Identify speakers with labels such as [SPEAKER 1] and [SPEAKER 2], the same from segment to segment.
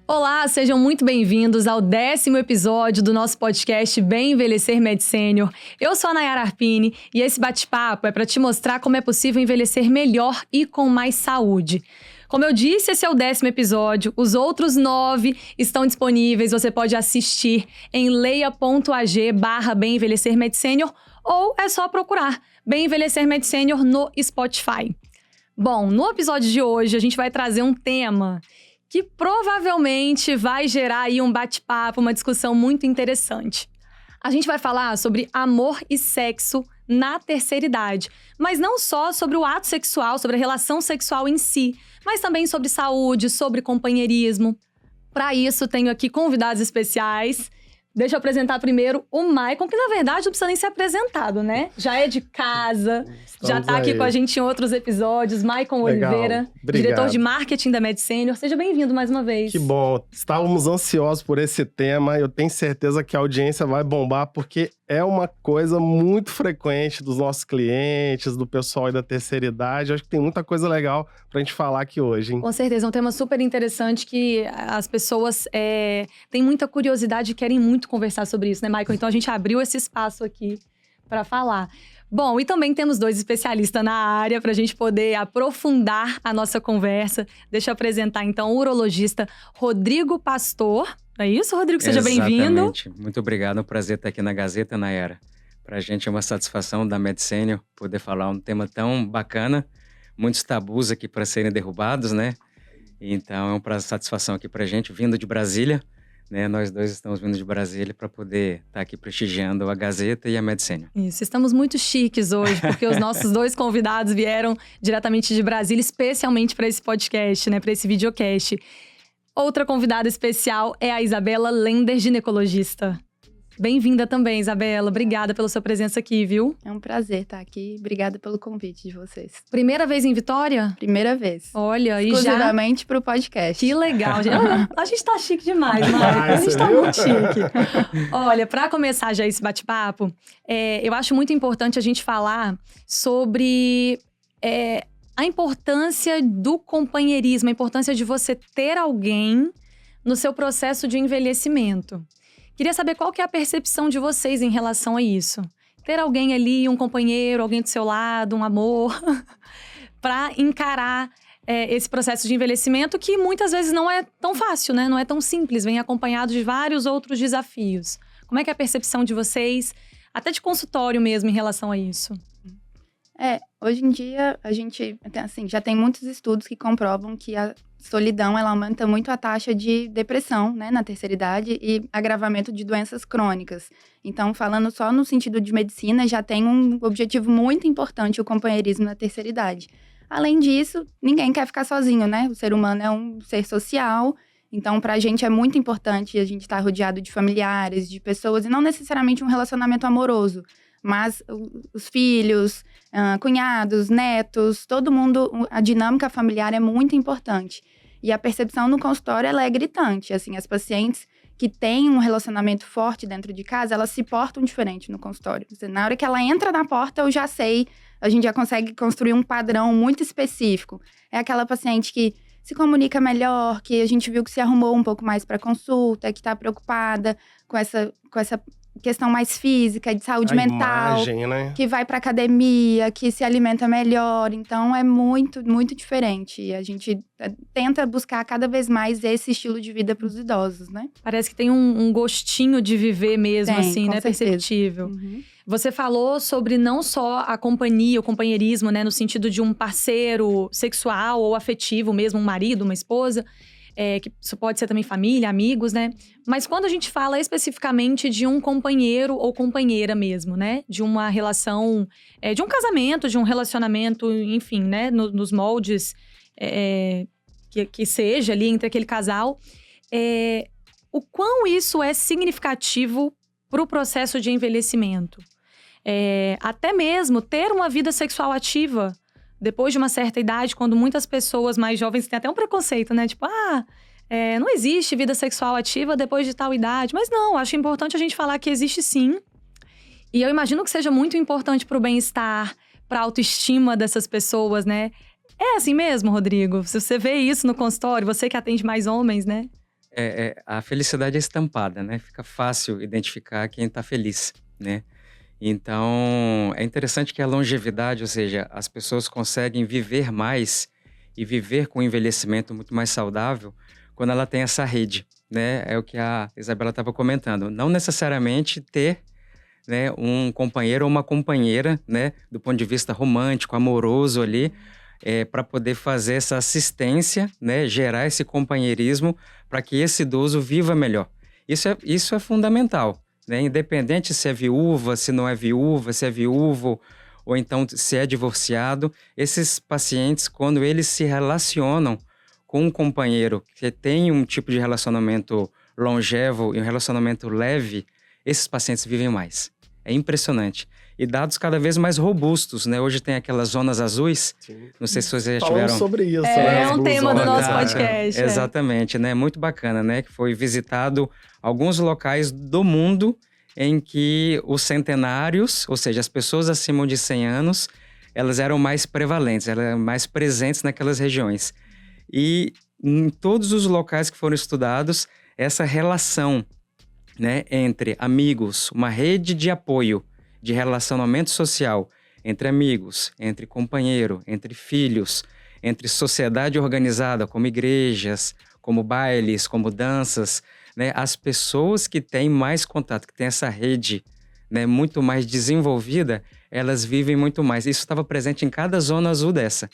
[SPEAKER 1] Olá, sejam muito bem-vindos ao 10º episódio do nosso podcast Bem Envelhecer Med Senior. Eu sou a Nayara Arpini e esse bate-papo é para te mostrar como é possível envelhecer melhor e com mais saúde. Como eu disse, esse é o 10º episódio, os outros 9 estão disponíveis, você pode assistir em leia.ag/Bem Envelhecer Med Senior ou é só procurar Bem Envelhecer Med Senior no Spotify. Bom, no episódio de hoje a gente vai trazer um tema que provavelmente vai gerar aí um bate-papo, uma discussão muito interessante. A gente vai falar sobre amor e sexo na terceira idade, mas não só sobre o ato sexual, sobre a relação sexual em si, mas também sobre saúde, sobre companheirismo. Para isso, tenho aqui convidados especiais. Deixa eu apresentar primeiro o Maicon, que na verdade não precisa nem ser apresentado, né? Já é de casa, já tá aqui com a gente em outros episódios. Maicon Oliveira, diretor de marketing da Med Senior. Seja bem-vindo mais uma vez.
[SPEAKER 2] Que bom. Estávamos ansiosos por esse tema. Eu tenho certeza que a audiência vai bombar, porque é uma coisa muito frequente dos nossos clientes, do pessoal aí da terceira idade. Eu acho que tem muita coisa legal pra gente falar aqui hoje, hein?
[SPEAKER 1] Com certeza, é um tema super interessante que as pessoas têm muita curiosidade e querem muito conversar sobre isso, né, Maicon? Então a gente abriu esse espaço aqui para falar. Bom, e também temos 2 especialistas na área para a gente poder aprofundar a nossa conversa. Deixa eu apresentar então o urologista Rodrigo Pastor. É isso, Rodrigo? Seja bem-vindo.
[SPEAKER 3] Exatamente. Muito obrigado. É um prazer estar aqui na Gazeta, Nayara. Para a gente é uma satisfação da Med Senior poder falar um tema tão bacana. Muitos tabus aqui para serem derrubados, né? Então é uma satisfação aqui para a gente, vindo de Brasília. Né, nós 2 estamos vindo de Brasília para poder estar aqui prestigiando a Gazeta e a Med Senior.
[SPEAKER 1] Isso, estamos muito chiques hoje, porque os nossos 2 convidados vieram diretamente de Brasília, especialmente para esse podcast, né, para esse videocast. Outra convidada especial é a Isabela Lender, ginecologista. Bem-vinda também, Isabela. Obrigada pela sua presença aqui, viu?
[SPEAKER 4] É um prazer estar aqui. Obrigada pelo convite de vocês.
[SPEAKER 1] Primeira vez em Vitória?
[SPEAKER 4] Primeira vez.
[SPEAKER 1] Olha, e já...
[SPEAKER 4] exclusivamente pro podcast.
[SPEAKER 1] Que legal. A gente tá chique demais, Maicon. A gente tá muito chique. Olha, para começar já esse bate-papo, eu acho muito importante a gente falar sobre a importância do companheirismo, a importância de você ter alguém no seu processo de envelhecimento. Queria saber qual que é a percepção de vocês em relação a isso. Ter alguém ali, um companheiro, alguém do seu lado, um amor, para encarar esse processo de envelhecimento que muitas vezes não é tão fácil, né? Não é tão simples, vem acompanhado de vários outros desafios. Como é que é a percepção de vocês, até de consultório mesmo, em relação a isso?
[SPEAKER 4] Hoje em dia, a gente, assim, já tem muitos estudos que comprovam que a solidão, ela aumenta muito a taxa de depressão, né, na terceira idade e agravamento de doenças crônicas. Então, falando só no sentido de medicina, já tem um objetivo muito importante, o companheirismo na terceira idade. Além disso, ninguém quer ficar sozinho, né? O ser humano é um ser social, então, pra gente é muito importante a gente estar rodeado de familiares, de pessoas, e não necessariamente um relacionamento amoroso, mas os filhos, cunhados, netos, todo mundo, a dinâmica familiar é muito importante. E a percepção no consultório, ela é gritante. Assim, as pacientes que têm um relacionamento forte dentro de casa, elas se portam diferente no consultório. Na hora que ela entra na porta, eu já sei, a gente já consegue construir um padrão muito específico. É aquela paciente que se comunica melhor, que a gente viu que se arrumou um pouco mais para consulta, que está preocupada com essa questão mais física, de saúde mental,
[SPEAKER 2] imagem, né?
[SPEAKER 4] Que vai para academia, que se alimenta melhor. Então, é muito, muito diferente. E a gente tenta buscar cada vez mais esse estilo de vida para os idosos, né?
[SPEAKER 1] Parece que tem um gostinho de viver mesmo,
[SPEAKER 4] tem,
[SPEAKER 1] assim, né?
[SPEAKER 4] certeza.
[SPEAKER 1] Perceptível.
[SPEAKER 4] Uhum.
[SPEAKER 1] Você falou sobre não só a companhia, o companheirismo, né? No sentido de um parceiro sexual ou afetivo mesmo, um marido, uma esposa. Que isso pode ser também família, amigos, né? Mas quando a gente fala especificamente de um companheiro ou companheira mesmo, né? De uma relação, de um casamento, de um relacionamento, enfim, né? Nos moldes que seja ali entre aquele casal. O quão isso é significativo para o processo de envelhecimento? Até mesmo ter uma vida sexual ativa depois de uma certa idade, quando muitas pessoas mais jovens têm até um preconceito, né? Tipo, não existe vida sexual ativa depois de tal idade. Mas não, acho importante a gente falar que existe sim. E eu imagino que seja muito importante para o bem-estar, para a autoestima dessas pessoas, né? É assim mesmo, Rodrigo? Se você vê isso no consultório, você que atende mais homens, né?
[SPEAKER 3] A felicidade é estampada, né? Fica fácil identificar quem está feliz, né? Então, é interessante que a longevidade, ou seja, as pessoas conseguem viver mais e viver com um envelhecimento muito mais saudável quando ela tem essa rede, né? É o que a Isabela estava comentando. Não necessariamente ter, né, um companheiro ou uma companheira, né, do ponto de vista romântico, amoroso ali, para poder fazer essa assistência, né, gerar esse companheirismo para que esse idoso viva melhor. Isso é fundamental, né? Independente se é viúva, se não é viúva, se é viúvo ou então se é divorciado, esses pacientes, quando eles se relacionam com um companheiro que tem um tipo de relacionamento longevo e um relacionamento leve, esses pacientes vivem mais. É impressionante. E dados cada vez mais robustos, né? Hoje tem aquelas zonas azuis. Sim. Não sei se vocês já tiveram...
[SPEAKER 2] Falamos sobre isso,
[SPEAKER 1] né? É
[SPEAKER 2] um
[SPEAKER 1] tema do nosso podcast.
[SPEAKER 3] Exatamente, né? Muito bacana, né? Que foi visitado alguns locais do mundo em que os centenários, ou seja, as pessoas acima de 100 anos, elas eram mais prevalentes, eram mais presentes naquelas regiões. E em todos os locais que foram estudados, essa relação, né, entre amigos, uma rede de apoio, de relacionamento social entre amigos, entre companheiro, entre filhos, entre sociedade organizada, como igrejas, como bailes, como danças, né, as pessoas que têm mais contato, que têm essa rede, né, muito mais desenvolvida, elas vivem muito mais. Isso estava presente em cada zona azul dessa.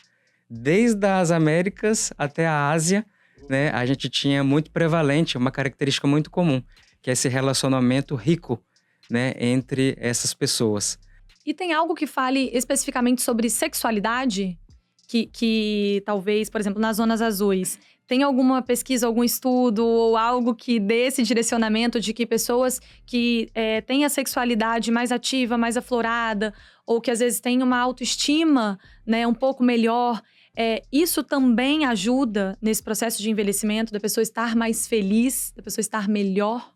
[SPEAKER 3] Desde as Américas até a Ásia, né, a gente tinha muito prevalente, uma característica muito comum, que é esse relacionamento rico, né, entre essas pessoas.
[SPEAKER 1] E tem algo que fale especificamente sobre sexualidade? Que talvez, por exemplo, nas zonas azuis, tem alguma pesquisa, algum estudo ou algo que dê esse direcionamento de que pessoas que têm a sexualidade mais ativa, mais aflorada, ou que às vezes têm uma autoestima, né, um pouco melhor, isso também ajuda nesse processo de envelhecimento, da pessoa estar mais feliz, da pessoa estar melhor?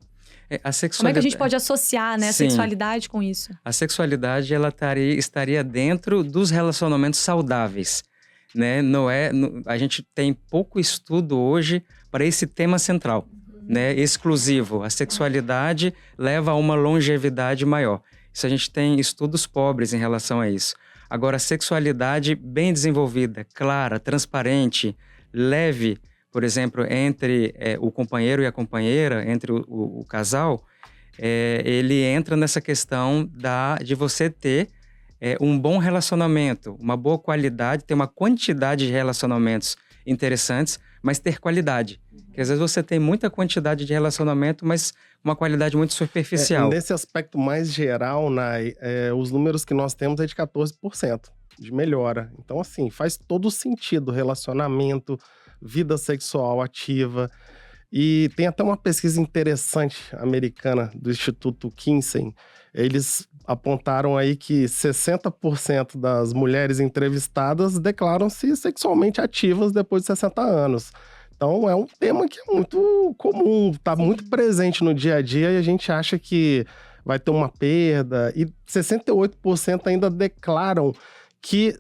[SPEAKER 1] Como é que a gente pode associar, né, a sexualidade com isso?
[SPEAKER 3] A sexualidade, ela estaria dentro dos relacionamentos saudáveis, né? A gente tem pouco estudo hoje para esse tema central, né, exclusivo. A sexualidade leva a uma longevidade maior. Isso a gente tem estudos pobres em relação a isso. Agora, a sexualidade bem desenvolvida, clara, transparente, leve, por exemplo, entre o companheiro e a companheira, entre o casal, ele entra nessa questão de você ter um bom relacionamento, uma boa qualidade, ter uma quantidade de relacionamentos interessantes, mas ter qualidade. Porque às vezes você tem muita quantidade de relacionamento, mas uma qualidade muito superficial.
[SPEAKER 2] Nesse aspecto mais geral, os números que nós temos é de 14% de melhora. Então, assim, faz todo sentido relacionamento, vida sexual ativa. E tem até uma pesquisa interessante americana do Instituto Kinsey. Eles apontaram aí que 60% das mulheres entrevistadas declaram-se sexualmente ativas depois de 60 anos. Então, é um tema que é muito comum, está muito presente no dia a dia e a gente acha que vai ter uma perda. E 68% ainda declaram que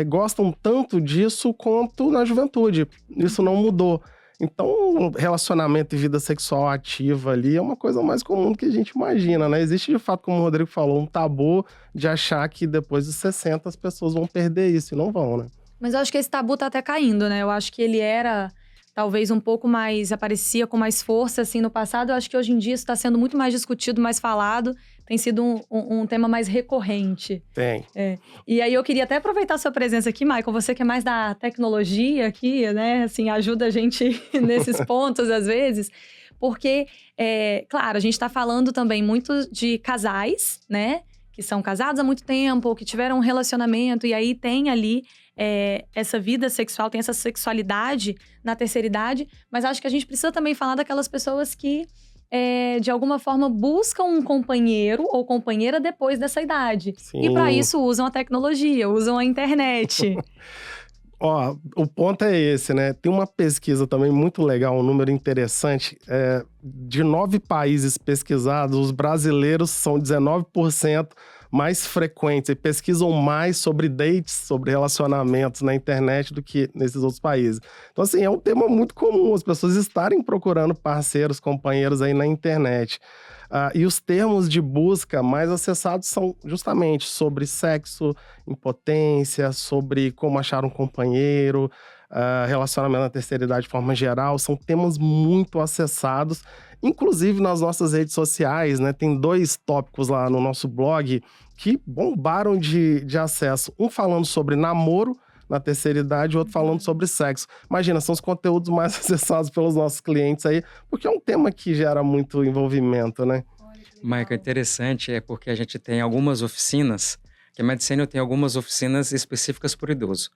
[SPEAKER 2] gostam tanto disso quanto na juventude. Isso não mudou. Então, relacionamento e vida sexual ativa ali é uma coisa mais comum do que a gente imagina, né? Existe, de fato, como o Rodrigo falou, um tabu de achar que depois dos 60 as pessoas vão perder isso, e não vão, né?
[SPEAKER 1] Mas eu acho que esse tabu tá até caindo, né? Eu acho que ele era talvez um pouco mais, aparecia com mais força, assim, no passado. Eu acho que hoje em dia isso está sendo muito mais discutido, mais falado. Tem sido um tema mais recorrente.
[SPEAKER 2] Tem.
[SPEAKER 1] E aí eu queria até aproveitar a sua presença aqui, Michael. Você que é mais da tecnologia aqui, né? Assim, ajuda a gente nesses pontos, às vezes. Porque, claro, a gente está falando também muito de casais, né? Que são casados há muito tempo, ou que tiveram um relacionamento. E aí tem ali essa vida sexual, tem essa sexualidade na terceira idade. Mas acho que a gente precisa também falar daquelas pessoas que, de alguma forma, buscam um companheiro ou companheira depois dessa idade.
[SPEAKER 2] Sim.
[SPEAKER 1] E para isso usam a tecnologia, usam a internet.
[SPEAKER 2] O ponto é esse, né? Tem uma pesquisa também muito legal, um número interessante. De 9 países pesquisados, os brasileiros são 19% mais frequentes e pesquisam mais sobre dates, sobre relacionamentos na internet do que nesses outros países. Então, assim, é um tema muito comum as pessoas estarem procurando parceiros, companheiros aí na internet. E os termos de busca mais acessados são justamente sobre sexo, impotência, sobre como achar um companheiro, relacionamento na terceira idade de forma geral. São temas muito acessados, inclusive nas nossas redes sociais, né? Tem 2 tópicos lá no nosso blog que bombaram de acesso. Um falando sobre namoro na terceira idade, o outro falando sobre sexo. Imagina, são os conteúdos mais acessados pelos nossos clientes aí, porque é um tema que gera muito envolvimento, né?
[SPEAKER 3] Michael, interessante porque a gente tem algumas oficinas, que a MedSenior tem algumas oficinas específicas para o idoso.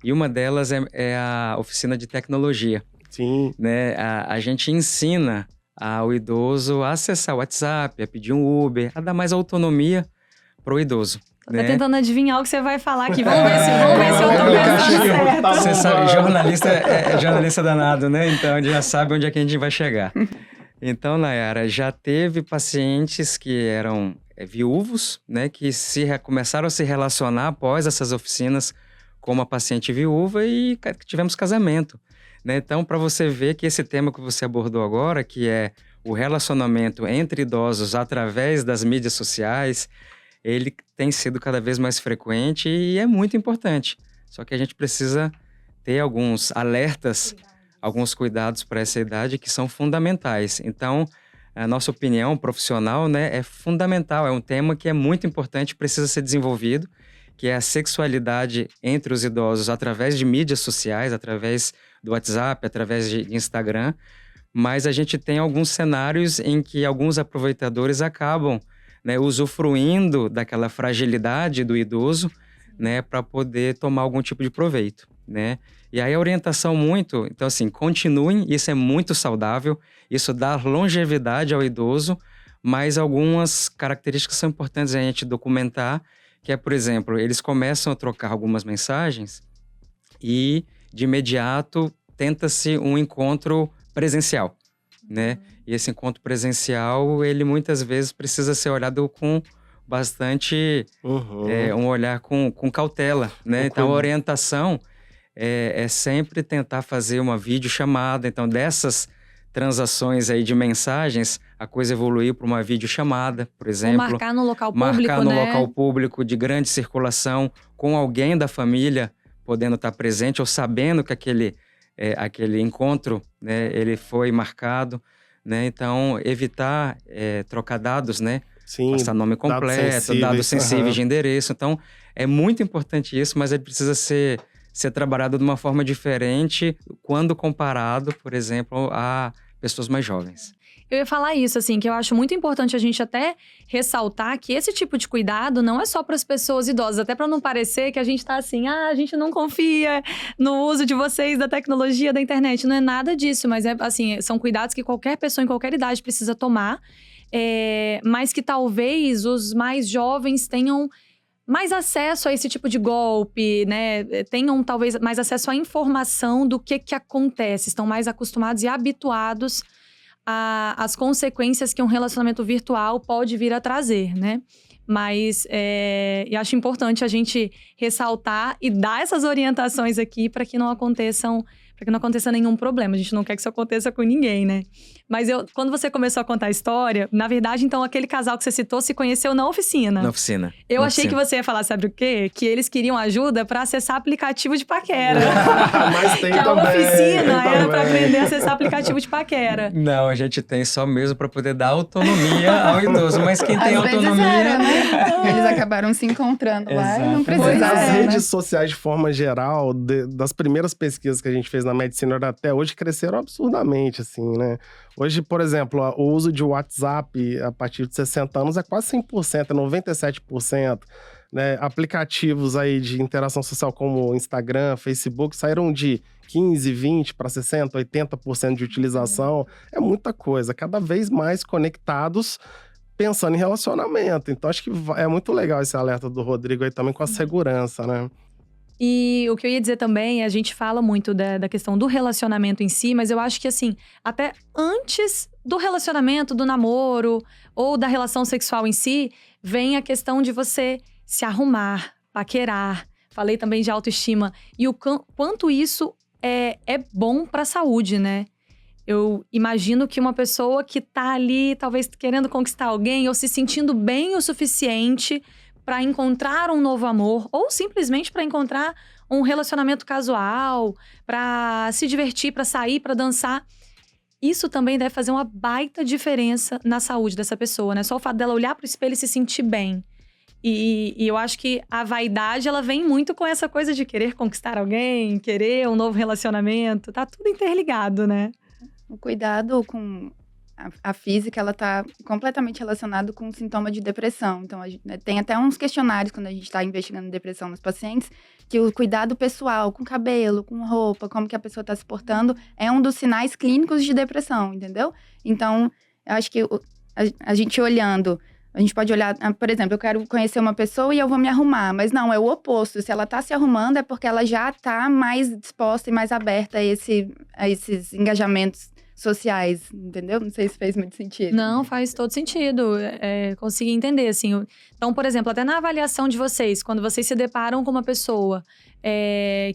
[SPEAKER 3] E uma delas é a oficina de tecnologia.
[SPEAKER 2] Sim.
[SPEAKER 3] Né? A gente ensina ao idoso a acessar o WhatsApp, a pedir um Uber, a dar mais autonomia para o idoso.
[SPEAKER 1] Tô tentando adivinhar o que você vai falar aqui. Vamos ver se eu tô pensando certo.
[SPEAKER 3] Você sabe, jornalista é jornalista danado, né? Então, a gente já sabe onde é que a gente vai chegar. Então, Nayara, já teve pacientes que eram viúvos, né? Que começaram a se relacionar após essas oficinas com uma paciente viúva e tivemos casamento. Né? Então, para você ver que esse tema que você abordou agora, que é o relacionamento entre idosos através das mídias sociais, ele tem sido cada vez mais frequente e é muito importante. Só que a gente precisa ter alguns alertas, alguns cuidados para essa idade que são fundamentais. Então, a nossa opinião profissional, né, é fundamental, é um tema que é muito importante, precisa ser desenvolvido, que é a sexualidade entre os idosos através de mídias sociais, através do WhatsApp, através de Instagram. Mas a gente tem alguns cenários em que alguns aproveitadores acabam, né, usufruindo daquela fragilidade do idoso, né, para poder tomar algum tipo de proveito, né? E aí a orientação muito, então assim, continuem, isso é muito saudável, isso dá longevidade ao idoso, mas algumas características são importantes a gente documentar, que é, por exemplo, eles começam a trocar algumas mensagens e de imediato tenta-se um encontro presencial, né? E esse encontro presencial, ele muitas vezes precisa ser olhado com bastante, um olhar com cautela, né? Então, a orientação é sempre tentar fazer uma videochamada. Então, dessas transações aí de mensagens, a coisa evoluiu para uma videochamada, por exemplo.
[SPEAKER 1] Ou marcar no local público,
[SPEAKER 3] marcar no
[SPEAKER 1] né?
[SPEAKER 3] local público de grande circulação, com alguém da família podendo estar presente ou sabendo que aquele encontro, né, ele foi marcado, né? Então, evitar trocar dados, né?
[SPEAKER 2] Sim,
[SPEAKER 3] passar nome completo, dados sensíveis de endereço. Então, é muito importante isso, mas ele precisa ser trabalhado de uma forma diferente quando comparado, por exemplo, a pessoas mais jovens.
[SPEAKER 1] Eu ia falar isso, assim, que eu acho muito importante a gente até ressaltar que esse tipo de cuidado não é só para as pessoas idosas, até para não parecer que a gente tá assim, a gente não confia no uso de vocês da tecnologia, da internet. Não é nada disso, mas assim, são cuidados que qualquer pessoa em qualquer idade precisa tomar, mas que talvez os mais jovens tenham mais acesso a esse tipo de golpe, né? Tenham talvez mais acesso à informação do que acontece, estão mais acostumados e habituados às consequências que um relacionamento virtual pode vir a trazer, né? Mas eu acho importante a gente ressaltar e dar essas orientações aqui para que não aconteça nenhum problema. A gente não quer que isso aconteça com ninguém, né? Mas quando você começou a contar a história, na verdade, então, aquele casal que você citou se conheceu na oficina.
[SPEAKER 3] Na oficina.
[SPEAKER 1] Eu achei que você ia falar, sabe o quê? Que eles queriam ajuda para acessar aplicativo de paquera.
[SPEAKER 2] Mas tem
[SPEAKER 1] que a
[SPEAKER 2] também,
[SPEAKER 1] oficina era para aprender a acessar aplicativo de paquera.
[SPEAKER 3] Não, a gente tem só mesmo para poder dar autonomia ao idoso. Mas quem tem autonomia...
[SPEAKER 4] Era, né? Eles acabaram se encontrando lá e não precisaram.
[SPEAKER 2] As redes sociais, de forma geral, das primeiras pesquisas que a gente fez na MedSenior até hoje, cresceram absurdamente, assim, né? Hoje, por exemplo, o uso de WhatsApp a partir de 60 anos é quase 100%, é 97%. Né? Aplicativos aí de interação social como Instagram, Facebook, saíram de 15, 20 para 60, 80% de utilização. É muita coisa, cada vez mais conectados, pensando em relacionamento. Então, acho que é muito legal esse alerta do Rodrigo aí também com a segurança, né?
[SPEAKER 1] E o que eu ia dizer também, a gente fala muito da questão do relacionamento em si, mas eu acho que, assim, até antes do relacionamento, do namoro ou da relação sexual em si, vem a questão de você se arrumar, paquerar. Falei também de autoestima. E o quanto isso é bom pra saúde, né? Eu imagino que uma pessoa que tá ali, talvez querendo conquistar alguém ou se sentindo bem o suficiente para encontrar um novo amor ou simplesmente para encontrar um relacionamento casual, para se divertir, para sair, para dançar. Isso também deve fazer uma baita diferença na saúde dessa pessoa, né? Só o fato dela olhar pro espelho e se sentir bem. E eu acho que a vaidade, ela vem muito com essa coisa de querer conquistar alguém, querer um novo relacionamento. Tá tudo interligado, né?
[SPEAKER 4] O cuidado com a física, ela tá completamente relacionado com o sintoma de depressão. Então, tem até uns questionários quando a gente está investigando depressão nos pacientes, que o cuidado pessoal, com cabelo, com roupa, como que a pessoa está se portando, é um dos sinais clínicos de depressão, entendeu? Então, eu acho que a gente olhando, a gente pode olhar, por exemplo, eu quero conhecer uma pessoa e eu vou me arrumar, mas não, é o oposto. Se ela tá se arrumando, é porque ela já tá mais disposta e mais aberta a esses engajamentos sociais, entendeu? Não sei se fez muito sentido.
[SPEAKER 1] Não, faz todo sentido. Consegui entender, assim. Então, por exemplo, até na avaliação de vocês, quando vocês se deparam com uma pessoa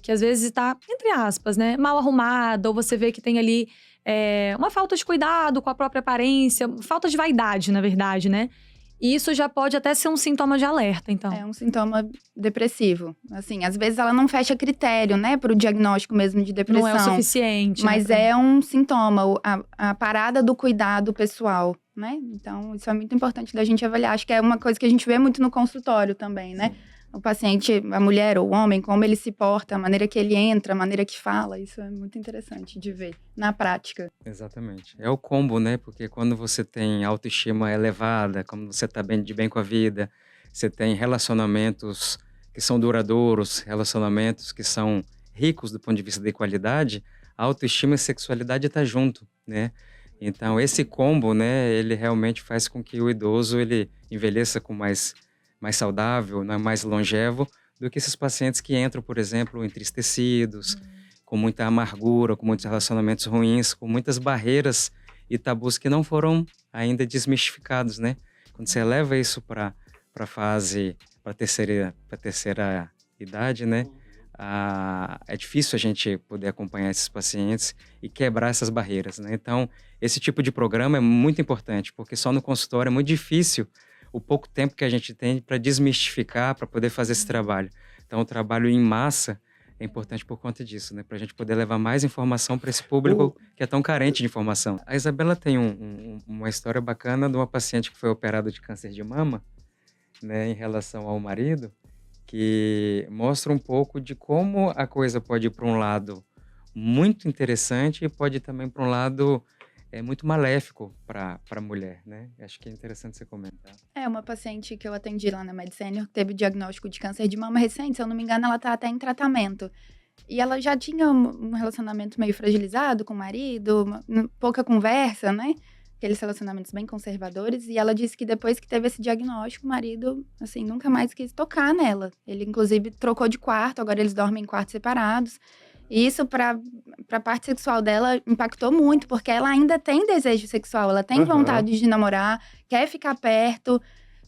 [SPEAKER 1] que às vezes está, entre aspas, né, mal arrumada, ou você vê que tem ali uma falta de cuidado com a própria aparência, falta de vaidade, na verdade, né? E isso já pode até ser um sintoma de alerta, então.
[SPEAKER 4] É um sintoma depressivo. Assim, às vezes ela não fecha critério, né, para o diagnóstico mesmo de depressão.
[SPEAKER 1] Não é o suficiente.
[SPEAKER 4] Mas é um sintoma, a parada do cuidado pessoal, né? Então, isso é muito importante da gente avaliar. Acho que é uma coisa que a gente vê muito no consultório também, né? O paciente, a mulher ou o homem, como ele se porta, a maneira que ele entra, a maneira que fala. Isso é muito interessante de ver na prática.
[SPEAKER 3] Exatamente. É o combo, né? Porque quando você tem autoestima elevada, quando você está de bem com a vida, você tem relacionamentos que são duradouros, relacionamentos que são ricos do ponto de vista de qualidade, a autoestima e a sexualidade tá junto, né? Então, esse combo, né, ele realmente faz com que o idoso ele envelheça com mais saudável, né, mais longevo do que esses pacientes que entram, por exemplo, entristecidos, com muita amargura, com muitos relacionamentos ruins, com muitas barreiras e tabus que não foram ainda desmistificados, né? Quando você leva isso para a fase, para a terceira idade, né? É difícil a gente poder acompanhar esses pacientes e quebrar essas barreiras, né? Então, esse tipo de programa é muito importante, porque só no consultório é muito difícil o pouco tempo que a gente tem para desmistificar, para poder fazer esse trabalho. Então, o trabalho em massa é importante por conta disso, né? Para a gente poder levar mais informação para esse público que é tão carente de informação. A Isabela tem uma história bacana de uma paciente que foi operada de câncer de mama, né, em relação ao marido, que mostra um pouco de como a coisa pode ir para um lado muito interessante e pode ir também para um lado muito maléfico para a mulher, né? Acho que é interessante você comentar.
[SPEAKER 4] Uma paciente que eu atendi lá na MedSenior teve o diagnóstico de câncer de mama recente, se eu não me engano, ela tá até em tratamento. E ela já tinha um relacionamento meio fragilizado com o marido, pouca conversa, né? Aqueles relacionamentos bem conservadores. E ela disse que depois que teve esse diagnóstico, o marido, assim, nunca mais quis tocar nela. Ele, inclusive, trocou de quarto, agora eles dormem em quartos separados. E isso, para a parte sexual dela, impactou muito, porque ela ainda tem desejo sexual, ela tem vontade de namorar, quer ficar perto,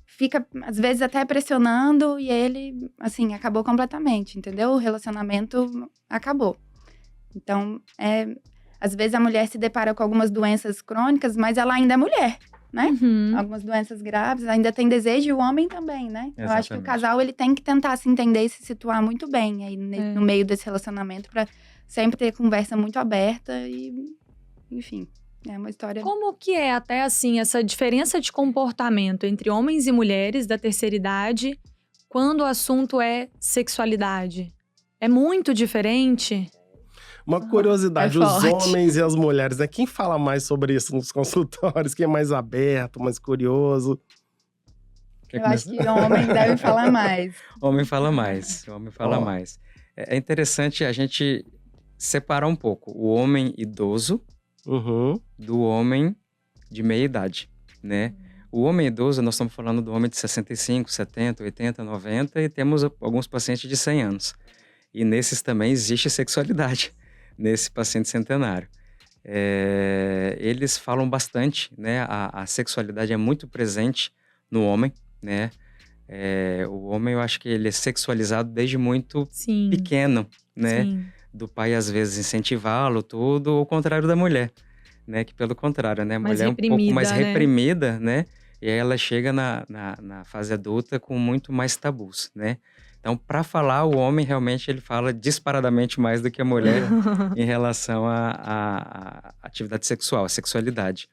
[SPEAKER 4] fica, às vezes, até pressionando, e ele, assim, acabou completamente, entendeu? O relacionamento acabou. Então, às vezes a mulher se depara com algumas doenças crônicas, mas ela ainda é mulher, né? Algumas doenças graves, ainda tem desejo, e o homem também, né?
[SPEAKER 3] Exatamente.
[SPEAKER 4] Eu acho que o casal, ele tem que tentar se entender e se situar muito bem aí no meio desse relacionamento, para sempre ter conversa muito aberta e, enfim, é uma história...
[SPEAKER 1] Como que é até, assim, essa diferença de comportamento entre homens e mulheres da terceira idade quando o assunto é sexualidade? É muito diferente?
[SPEAKER 2] Uma curiosidade,
[SPEAKER 1] é
[SPEAKER 2] os
[SPEAKER 1] forte.
[SPEAKER 2] homens e as mulheres, né? Quem fala mais sobre isso nos consultórios? Quem é mais aberto, mais curioso?
[SPEAKER 4] Eu acho que o homem deve falar mais.
[SPEAKER 3] Homem fala mais, o homem fala mais. É interessante a gente separar um pouco o homem idoso do homem de meia idade, né? O homem idoso, nós estamos falando do homem de 65, 70, 80, 90 e temos alguns pacientes de 100 anos. E nesses também existe sexualidade, nesse paciente centenário. Eles falam bastante, né? A sexualidade é muito presente no homem, né? O homem, eu acho que ele é sexualizado desde muito
[SPEAKER 1] Sim,
[SPEAKER 3] pequeno, né?
[SPEAKER 1] sim.
[SPEAKER 3] Do pai, às vezes, incentivá-lo, tudo, ao contrário da mulher, né? Que pelo contrário, né? A
[SPEAKER 1] Mais
[SPEAKER 3] mulher é um pouco mais
[SPEAKER 1] reprimida, né?
[SPEAKER 3] reprimida, né? E aí ela chega na fase adulta com muito mais tabus, né? Então, para falar, o homem realmente ele fala disparadamente mais do que a mulher em relação à atividade sexual, à sexualidade.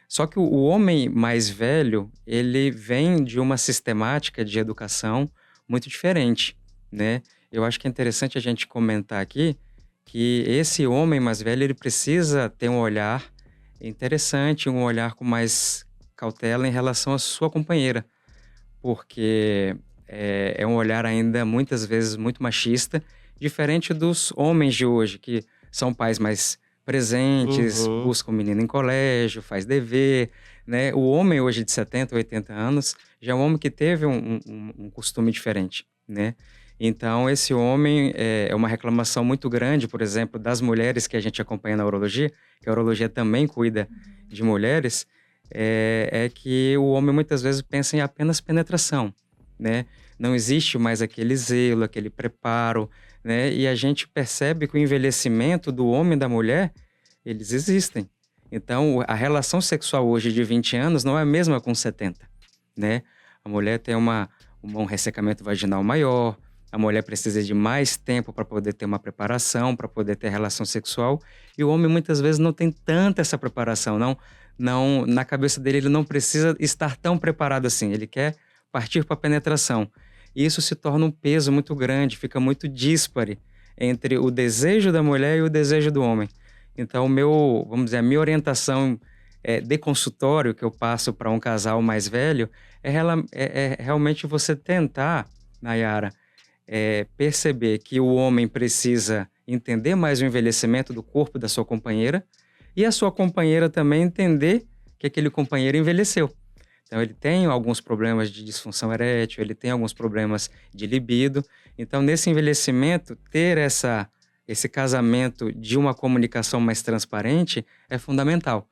[SPEAKER 3] Só que o homem mais velho, ele vem de uma sistemática de educação muito diferente, né? Eu acho que é interessante a gente comentar aqui que esse homem mais velho, ele precisa ter um olhar interessante, um olhar com mais cautela em relação à sua companheira, porque é um olhar ainda muitas vezes muito machista, diferente dos homens de hoje, que são pais mais presentes,
[SPEAKER 2] Uhum.
[SPEAKER 3] buscam o menino em colégio, faz dever, né? O homem hoje de 70, 80 anos já é um homem que teve um costume diferente, né? Então, esse homem é uma reclamação muito grande, por exemplo, das mulheres que a gente acompanha na urologia, que a urologia também cuida de mulheres, é que o homem muitas vezes pensa em apenas penetração, né? Não existe mais aquele zelo, aquele preparo, né? E a gente percebe que o envelhecimento do homem e da mulher, eles existem. Então, a relação sexual hoje de 20 anos não é a mesma com 70, né? A mulher tem um ressecamento vaginal maior, a mulher precisa de mais tempo para poder ter uma preparação, para poder ter relação sexual, e o homem muitas vezes não tem tanta essa preparação, não, na cabeça dele ele não precisa estar tão preparado assim, ele quer partir para a penetração. E isso se torna um peso muito grande, fica muito díspare entre o desejo da mulher e o desejo do homem. Então, vamos dizer, a minha orientação de consultório que eu passo para um casal mais velho é realmente você tentar, Nayara, perceber que o homem precisa entender mais o envelhecimento do corpo da sua companheira e a sua companheira também entender que aquele companheiro envelheceu. Então, ele tem alguns problemas de disfunção erétil, ele tem alguns problemas de libido. Então, nesse envelhecimento, ter esse casamento de uma comunicação mais transparente é fundamental.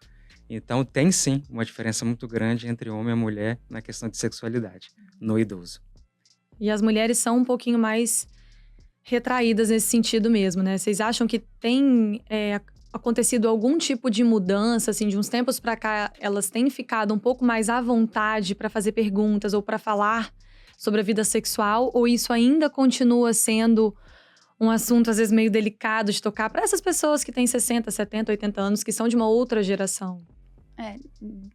[SPEAKER 3] Então, tem sim uma diferença muito grande entre homem e mulher na questão de sexualidade, no idoso.
[SPEAKER 1] E as mulheres são um pouquinho mais retraídas nesse sentido mesmo, né? Vocês acham que tem acontecido algum tipo de mudança, assim, de uns tempos para cá, elas têm ficado um pouco mais à vontade para fazer perguntas ou para falar sobre a vida sexual? Ou isso ainda continua sendo um assunto, às vezes, meio delicado de tocar para essas pessoas que têm 60, 70, 80 anos, que são de uma outra geração?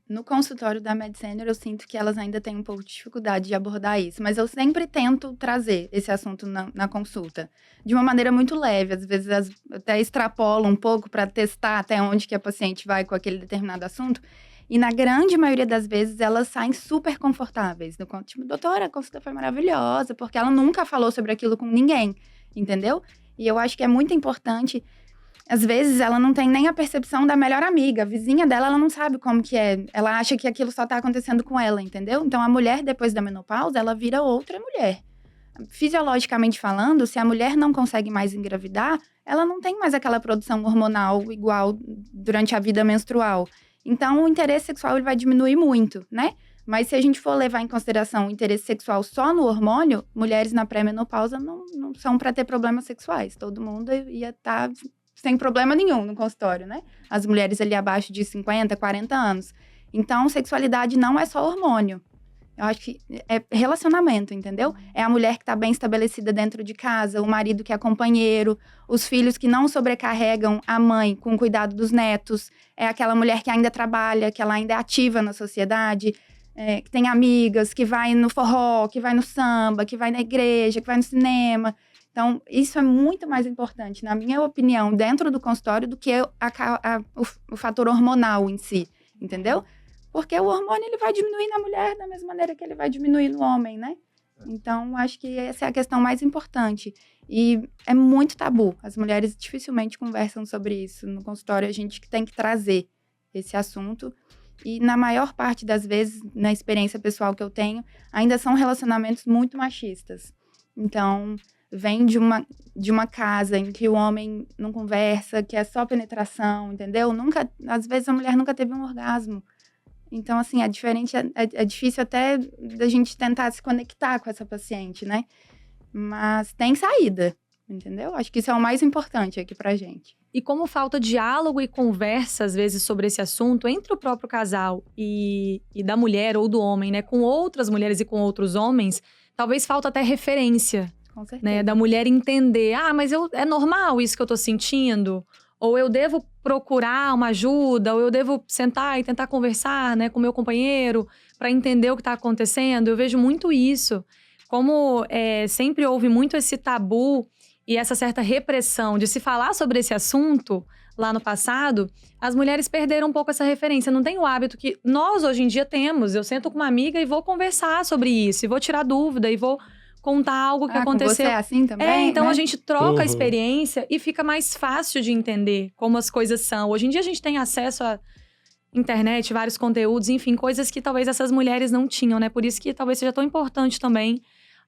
[SPEAKER 4] No consultório da MedSenior, eu sinto que elas ainda têm um pouco de dificuldade de abordar isso, mas eu sempre tento trazer esse assunto na consulta, de uma maneira muito leve, às vezes até extrapolo um pouco para testar até onde que a paciente vai com aquele determinado assunto, e na grande maioria das vezes elas saem super confortáveis, tipo, doutora, a consulta foi maravilhosa, porque ela nunca falou sobre aquilo com ninguém, entendeu? E eu acho que é muito importante. Às vezes, ela não tem nem a percepção da melhor amiga. A vizinha dela, ela não sabe como que é. Ela acha que aquilo só tá acontecendo com ela, entendeu? Então, a mulher, depois da menopausa, ela vira outra mulher. Fisiologicamente falando, se a mulher não consegue mais engravidar, ela não tem mais aquela produção hormonal igual durante a vida menstrual. Então, o interesse sexual ele vai diminuir muito, né? Mas se a gente for levar em consideração o interesse sexual só no hormônio, mulheres na pré-menopausa não são para ter problemas sexuais. Todo mundo ia estar sem problema nenhum no consultório, né? As mulheres ali abaixo de 50, 40 anos. Então, sexualidade não é só hormônio. Eu acho que é relacionamento, entendeu? É a mulher que está bem estabelecida dentro de casa, o marido que é companheiro, os filhos que não sobrecarregam a mãe com o cuidado dos netos, é aquela mulher que ainda trabalha, que ela ainda é ativa na sociedade, que tem amigas, que vai no forró, que vai no samba, que vai na igreja, que vai no cinema. Então, isso é muito mais importante, na minha opinião, dentro do consultório, do que o fator hormonal em si, entendeu? Porque o hormônio ele vai diminuir na mulher da mesma maneira que ele vai diminuir no homem, né? Então, acho que essa é a questão mais importante. E é muito tabu. As mulheres dificilmente conversam sobre isso. No consultório, a gente tem que trazer esse assunto. E na maior parte das vezes, na experiência pessoal que eu tenho, ainda são relacionamentos muito machistas. Então, vem de uma casa em que o homem não conversa, que é só penetração, entendeu? Às vezes a mulher nunca teve um orgasmo. Então, assim, é diferente, é difícil até da gente tentar se conectar com essa paciente, né? Mas tem saída, entendeu? Acho que isso é o mais importante aqui pra gente.
[SPEAKER 1] E como falta diálogo e conversa, às vezes, sobre esse assunto entre o próprio casal e da mulher ou do homem, né? Com outras mulheres e com outros homens, talvez falta até referência.
[SPEAKER 4] Com certeza.
[SPEAKER 1] Né, da mulher entender, mas é normal isso que eu tô sentindo? Ou eu devo procurar uma ajuda? Ou eu devo sentar e tentar conversar, né, com o meu companheiro para entender o que tá acontecendo? Eu vejo muito isso. Como sempre houve muito esse tabu e essa certa repressão de se falar sobre esse assunto lá no passado, as mulheres perderam um pouco essa referência. Não tem o hábito que nós hoje em dia temos. Eu sento com uma amiga e vou conversar sobre isso, e vou tirar dúvida, e vou contar algo que aconteceu.
[SPEAKER 4] Com você é assim também,
[SPEAKER 1] então
[SPEAKER 4] né?
[SPEAKER 1] a gente troca a experiência e fica mais fácil de entender como as coisas são. Hoje em dia a gente tem acesso à internet, vários conteúdos, enfim, coisas que talvez essas mulheres não tinham, né? Por isso que talvez seja tão importante também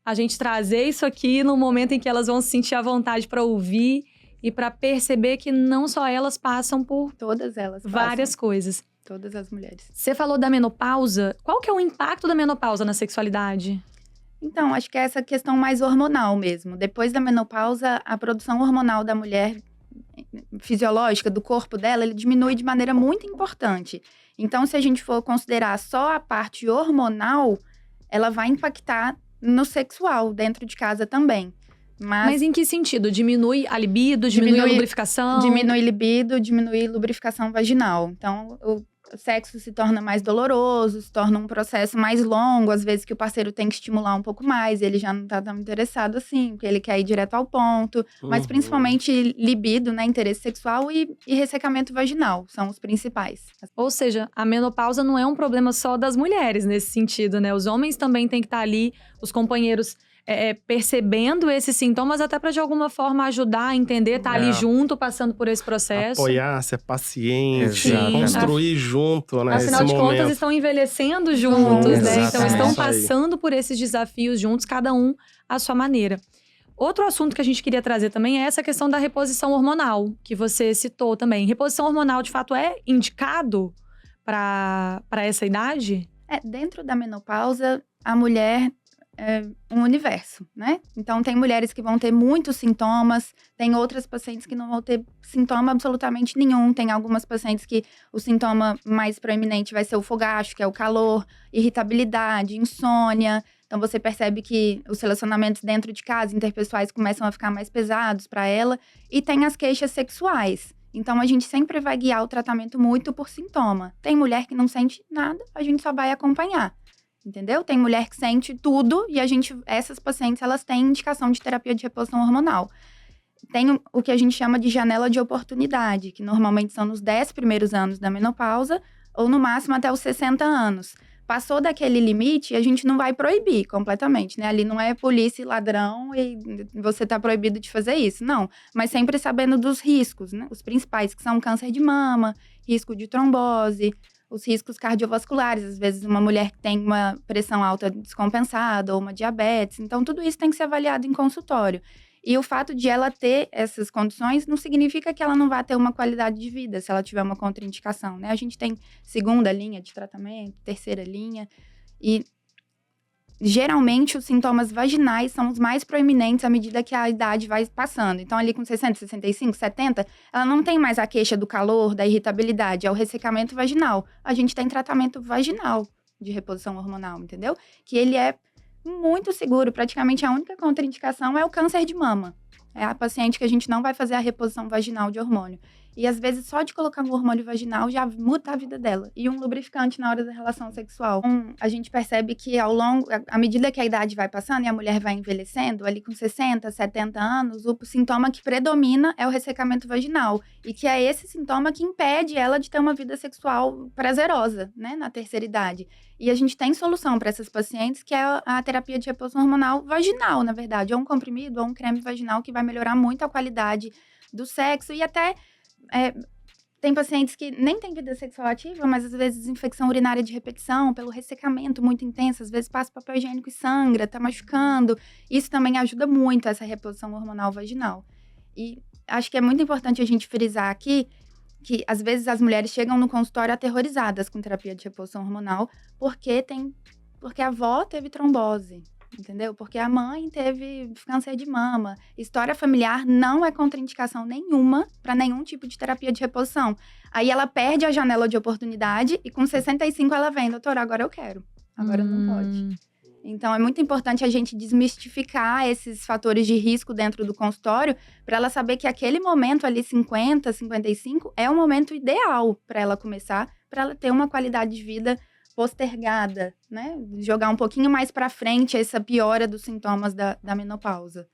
[SPEAKER 1] a gente trazer isso aqui no momento em que elas vão se sentir à vontade para ouvir e para perceber que não só elas passam por
[SPEAKER 4] todas elas
[SPEAKER 1] várias coisas.
[SPEAKER 4] Todas as mulheres.
[SPEAKER 1] Você falou da menopausa. Qual que é o impacto da menopausa na sexualidade?
[SPEAKER 4] Então, acho que é essa questão mais hormonal mesmo. Depois da menopausa, a produção hormonal da mulher, fisiológica, do corpo dela, ele diminui de maneira muito importante. Então, se a gente for considerar só a parte hormonal, ela vai impactar no sexual, dentro de casa também.
[SPEAKER 1] Mas em que sentido? Diminui a libido, diminui a lubrificação?
[SPEAKER 4] Diminui libido, diminui lubrificação vaginal. Então, o sexo se torna mais doloroso, se torna um processo mais longo, às vezes que o parceiro tem que estimular um pouco mais, ele já não tá tão interessado assim, porque ele quer ir direto ao ponto. Mas principalmente libido, né, interesse sexual e ressecamento vaginal, são os principais.
[SPEAKER 1] Ou seja, a menopausa não é um problema só das mulheres nesse sentido, né? Os homens também têm que estar ali, os companheiros percebendo esses sintomas, até para de alguma forma ajudar a entender, tá ali junto, passando por esse processo.
[SPEAKER 2] Apoiar, ser paciente,
[SPEAKER 3] Exatamente.
[SPEAKER 2] construir junto, né?
[SPEAKER 1] Afinal de contas, estão envelhecendo juntos, né? Então, estão passando por esses desafios juntos, cada um à sua maneira. Outro assunto que a gente queria trazer também é essa questão da reposição hormonal, que você citou também. Reposição hormonal, de fato, é indicado para essa idade?
[SPEAKER 4] Dentro da menopausa, a mulher um universo, né? Então, tem mulheres que vão ter muitos sintomas, tem outras pacientes que não vão ter sintoma absolutamente nenhum. Tem algumas pacientes que o sintoma mais proeminente vai ser o fogacho, que é o calor, irritabilidade, insônia. Então, você percebe que os relacionamentos dentro de casa, interpessoais, começam a ficar mais pesados para ela. E tem as queixas sexuais. Então, a gente sempre vai guiar o tratamento muito por sintoma. Tem mulher que não sente nada, a gente só vai acompanhar. Entendeu? Tem mulher que sente tudo e essas pacientes, elas têm indicação de terapia de reposição hormonal. Tem o que a gente chama de janela de oportunidade, que normalmente são nos 10 primeiros anos da menopausa ou no máximo até os 60 anos. Passou daquele limite, a gente não vai proibir completamente, né? Ali não é polícia e ladrão e você tá proibido de fazer isso, não. Mas sempre sabendo dos riscos, né? Os principais, que são câncer de mama, risco de trombose, os riscos cardiovasculares, às vezes uma mulher que tem uma pressão alta descompensada ou uma diabetes. Então, tudo isso tem que ser avaliado em consultório. E o fato de ela ter essas condições não significa que ela não vá ter uma qualidade de vida se ela tiver uma contraindicação, né? A gente tem segunda linha de tratamento, terceira linha. E, geralmente, os sintomas vaginais são os mais proeminentes à medida que a idade vai passando. Então, ali com 60, 65, 70, ela não tem mais a queixa do calor, da irritabilidade, é o ressecamento vaginal. A gente tem tratamento vaginal de reposição hormonal, entendeu? Que ele é muito seguro. Praticamente a única contraindicação é o câncer de mama. É a paciente que a gente não vai fazer a reposição vaginal de hormônio. E às vezes só de colocar um hormônio vaginal já muda a vida dela. E um lubrificante na hora da relação sexual. A gente percebe que à medida que a idade vai passando e a mulher vai envelhecendo, ali com 60, 70 anos, o sintoma que predomina é o ressecamento vaginal. E que é esse sintoma que impede ela de ter uma vida sexual prazerosa, né, na terceira idade. E a gente tem solução para essas pacientes, que é a terapia de reposição hormonal vaginal, na verdade. Ou um comprimido, ou um creme vaginal que vai melhorar muito a qualidade do sexo e até tem pacientes que nem têm vida sexual ativa, mas às vezes infecção urinária de repetição, pelo ressecamento muito intenso, às vezes passa papel higiênico e sangra, tá machucando. Isso também ajuda muito essa reposição hormonal vaginal. E acho que é muito importante a gente frisar aqui que às vezes as mulheres chegam no consultório aterrorizadas com terapia de reposição hormonal porque a avó teve trombose. Entendeu? Porque a mãe teve câncer de mama. História familiar não é contraindicação nenhuma para nenhum tipo de terapia de reposição. Aí ela perde a janela de oportunidade e com 65 ela vem, doutora, agora eu quero. Agora não pode. Então é muito importante a gente desmistificar esses fatores de risco dentro do consultório para ela saber que aquele momento ali, 50, 55, é o momento ideal para ela começar, para ela ter uma qualidade de vida postergada, né? Jogar um pouquinho mais para frente essa piora dos sintomas da menopausa.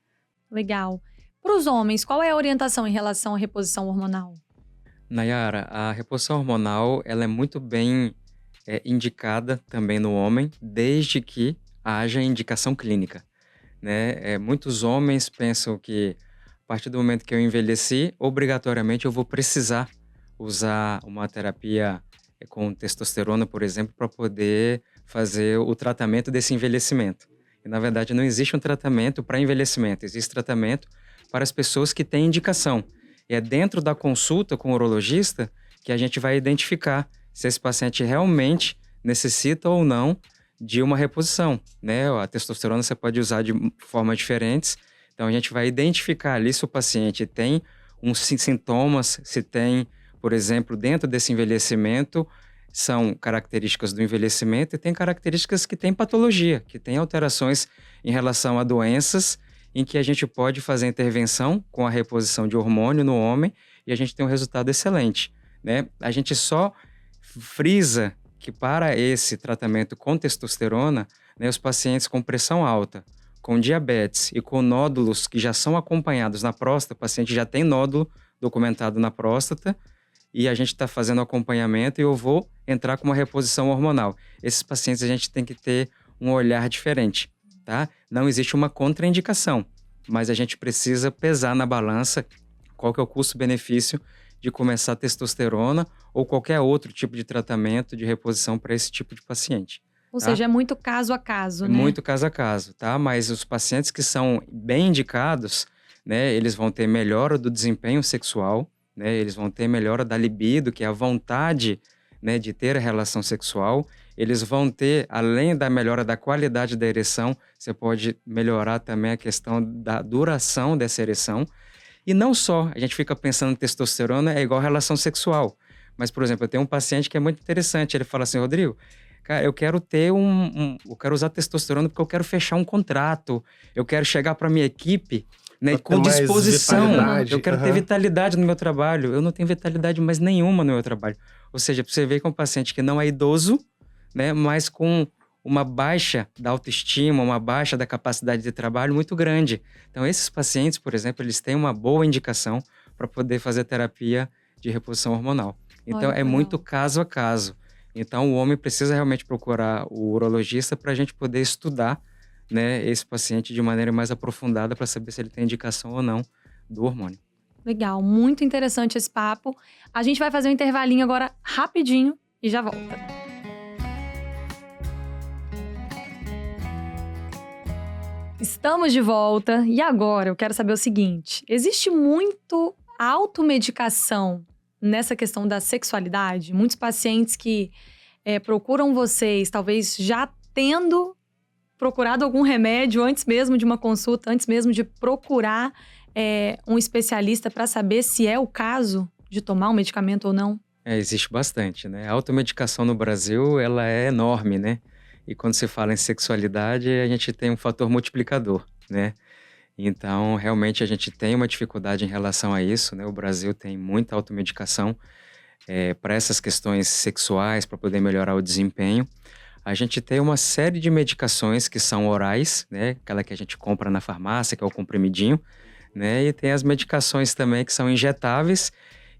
[SPEAKER 1] Legal. Para os homens, qual é a orientação em relação à reposição hormonal?
[SPEAKER 3] Nayara, a reposição hormonal ela é muito bem indicada também no homem, desde que haja indicação clínica, né? Muitos homens pensam que a partir do momento que eu envelheci, obrigatoriamente eu vou precisar usar uma terapia com testosterona, por exemplo, para poder fazer o tratamento desse envelhecimento. E, na verdade, não existe um tratamento para envelhecimento, existe tratamento para as pessoas que têm indicação. E é dentro da consulta com o urologista que a gente vai identificar se esse paciente realmente necessita ou não de uma reposição, né? A testosterona você pode usar de formas diferentes, então a gente vai identificar ali se o paciente tem uns sintomas, se tem, por exemplo, dentro desse envelhecimento, são características do envelhecimento e tem características que têm patologia, que têm alterações em relação a doenças em que a gente pode fazer intervenção com a reposição de hormônio no homem e a gente tem um resultado excelente, né? A gente só frisa que para esse tratamento com testosterona, né, os pacientes com pressão alta, com diabetes e com nódulos que já são acompanhados na próstata, o paciente já tem nódulo documentado na próstata, e a gente está fazendo acompanhamento e eu vou entrar com uma reposição hormonal. Esses pacientes a gente tem que ter um olhar diferente, tá? Não existe uma contraindicação, mas a gente precisa pesar na balança qual que é o custo-benefício de começar testosterona ou qualquer outro tipo de tratamento de reposição para esse tipo de paciente.
[SPEAKER 1] Ou seja, é muito caso a caso, né?
[SPEAKER 3] Muito caso a caso, tá? Mas os pacientes que são bem indicados, né, eles vão ter melhora do desempenho sexual, né, eles vão ter melhora da libido, que é a vontade, né, de ter a relação sexual. Eles vão ter, além da melhora da qualidade da ereção, você pode melhorar também a questão da duração dessa ereção. E não só, a gente fica pensando em testosterona é igual relação sexual. Mas, por exemplo, eu tenho um paciente que é muito interessante, ele fala assim, Rodrigo, cara, eu quero ter eu quero usar testosterona porque eu quero fechar um contrato, eu quero chegar para minha equipe, né, com disposição, eu quero ter vitalidade no meu trabalho. Eu não tenho vitalidade mais nenhuma no meu trabalho. Ou seja, você vê que é um paciente que não é idoso, né, mas com uma baixa da autoestima, uma baixa da capacidade de trabalho muito grande. Então, esses pacientes, por exemplo, eles têm uma boa indicação para poder fazer terapia de reposição hormonal. Então, é muito caso a caso. Então, o homem precisa realmente procurar o urologista para a gente poder estudar, né, esse paciente de maneira mais aprofundada para saber se ele tem indicação ou não do hormônio.
[SPEAKER 1] Legal, muito interessante esse papo. A gente vai fazer um intervalinho agora rapidinho e já volta. Estamos de volta e agora eu quero saber o seguinte: existe muito automedicação nessa questão da sexualidade? Muitos pacientes que procuram vocês, talvez já tendo procurado algum remédio antes mesmo de uma consulta, antes mesmo de procurar um especialista para saber se é o caso de tomar um medicamento ou não?
[SPEAKER 3] Existe bastante, né? A automedicação no Brasil, ela é enorme, né? E quando se fala em sexualidade, a gente tem um fator multiplicador, né? Então, realmente, a gente tem uma dificuldade em relação a isso, né? O Brasil tem muita automedicação para essas questões sexuais, para poder melhorar o desempenho. A gente tem uma série de medicações que são orais, né? Aquela que a gente compra na farmácia, que é o comprimidinho, né? E tem as medicações também que são injetáveis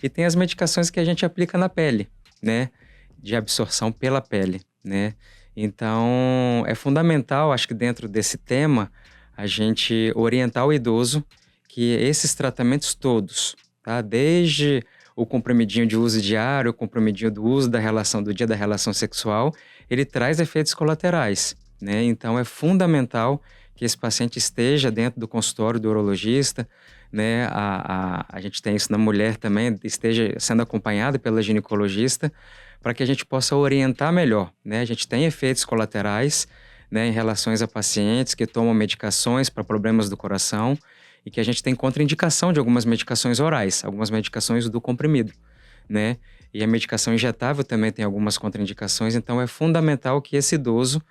[SPEAKER 3] e tem as medicações que a gente aplica na pele, né? De absorção pela pele, né? Então, é fundamental, acho que dentro desse tema, a gente orientar o idoso que esses tratamentos todos, tá? Desde o comprimidinho de uso diário, o comprimidinho do uso da relação do dia da relação sexual, ele traz efeitos colaterais, né? Então é fundamental que esse paciente esteja dentro do consultório do urologista, né? A gente tem isso na mulher também, esteja sendo acompanhada pela ginecologista, para que a gente possa orientar melhor, né? A gente tem efeitos colaterais, né, em relação a pacientes que tomam medicações para problemas do coração e que a gente tem contraindicação de algumas medicações orais, algumas medicações do comprimido, né? E a medicação injetável também tem algumas contraindicações, então é fundamental que esse idoso,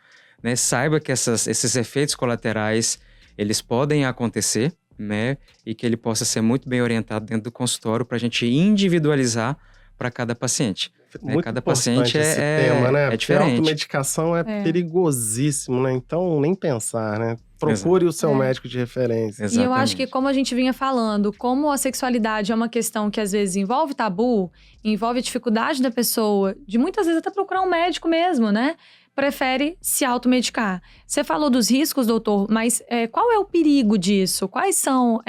[SPEAKER 3] né, saiba que esses efeitos colaterais, eles podem acontecer, né? E que ele possa ser muito bem orientado dentro do consultório para a gente individualizar para cada paciente.
[SPEAKER 2] Muito
[SPEAKER 3] cada
[SPEAKER 2] importante
[SPEAKER 3] paciente
[SPEAKER 2] esse tema, né?
[SPEAKER 3] é diferente.
[SPEAKER 2] Porque a automedicação é perigosíssimo, né? Então, nem pensar, né? Procure o seu médico de referência.
[SPEAKER 1] Exatamente. E eu acho que, como a gente vinha falando, como a sexualidade é uma questão que às vezes envolve tabu, envolve a dificuldade da pessoa, de muitas vezes até procurar um médico mesmo, né? Prefere se automedicar. Você falou dos riscos, doutor, mas qual é o perigo disso? Quais são